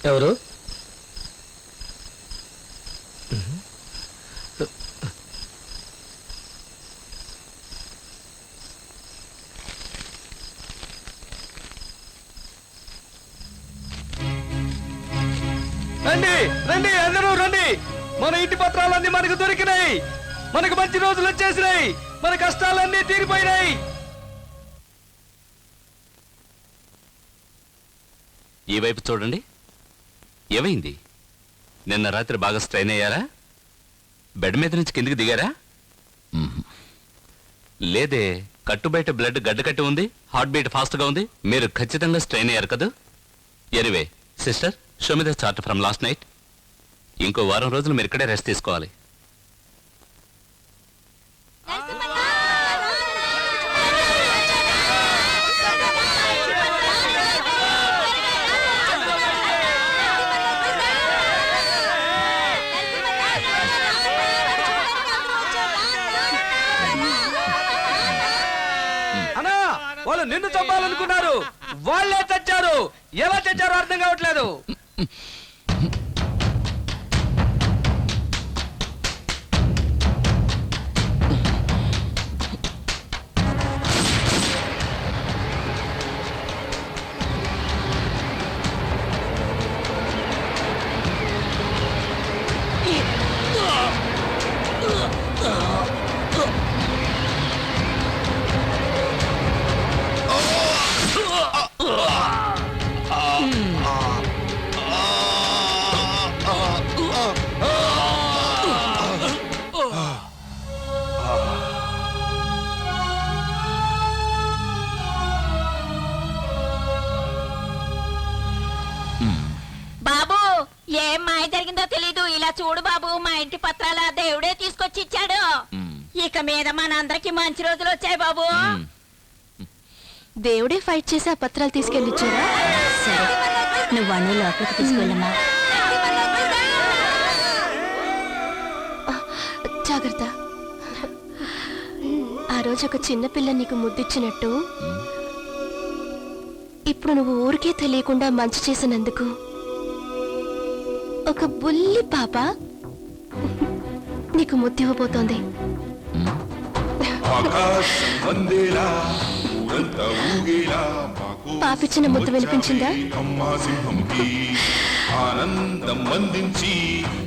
ఎవరు? రండి రండి అందరూ రండి. మన ఇంటి పత్రాలన్నీ మనకు దొరికినాయి. మనకు మంచి రోజులు వచ్చేసినాయి, మన కష్టాలన్నీ తీరిపోయినాయి. ఈ వైపు చూడండి. ఏమైంది? నిన్న రాత్రి బాగా స్ట్రెయిన్ అయ్యారా? బెడ్ మీద నుంచి కిందికి దిగారా? లేదే, కట్టు బయట బ్లడ్ గడ్డ కట్టి ఉంది, హార్ట్ బీట్ ఫాస్ట్ గా ఉంది. మీరు ఖచ్చితంగా స్ట్రెయిన్ అయ్యారు కదా. Anyway sister, show me the chart from last night. ఇంకో వారం రోజులు మీరు ఇక్కడే రెస్ట్ తీసుకోవాలి. అన్నా, వాళ్ళు నిన్ను చంపాలనుకున్నారు, వాళ్ళే చచ్చారు. ఎలా చచ్చారో అర్థం కావట్లేదు. బాబు, ఏం మాయ జరిగిందో తెలీదు. ఇలా చూడు బాబు, మా ఇంటి పత్రాల దేవుడే తీసుకొచ్చి ఇచ్చాడు. ఇక మీద మనందరికి మంచి రోజులు వచ్చాయి బాబు. దేవుడే ఫైట్ చేసి ఆ పత్రాలు తీసుకెళ్ళిచ్చారా? సరే, నువ్వు అన్ని లోపలికి తీసుకెళ్ళమ్మా. జాగ్రత్త. ఆ రోజు ఒక చిన్న పిల్ల నీకు ముద్దిచ్చినట్టు ఇప్పుడు నువ్వు ఊరికే తెలియకుండా మంచి చేసినందుకు ఒక బుల్లి పాప నీకు ముద్దివ్వబోతోంది. ఆకాశం వందేలా ఊరంతా ఊగేలా మాకు పాపిచ్చిన ముద్దు వినిపించిందా? అమ్మా సింహంకి ఆనందం అందించి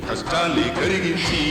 కష్టాలే కరిగించి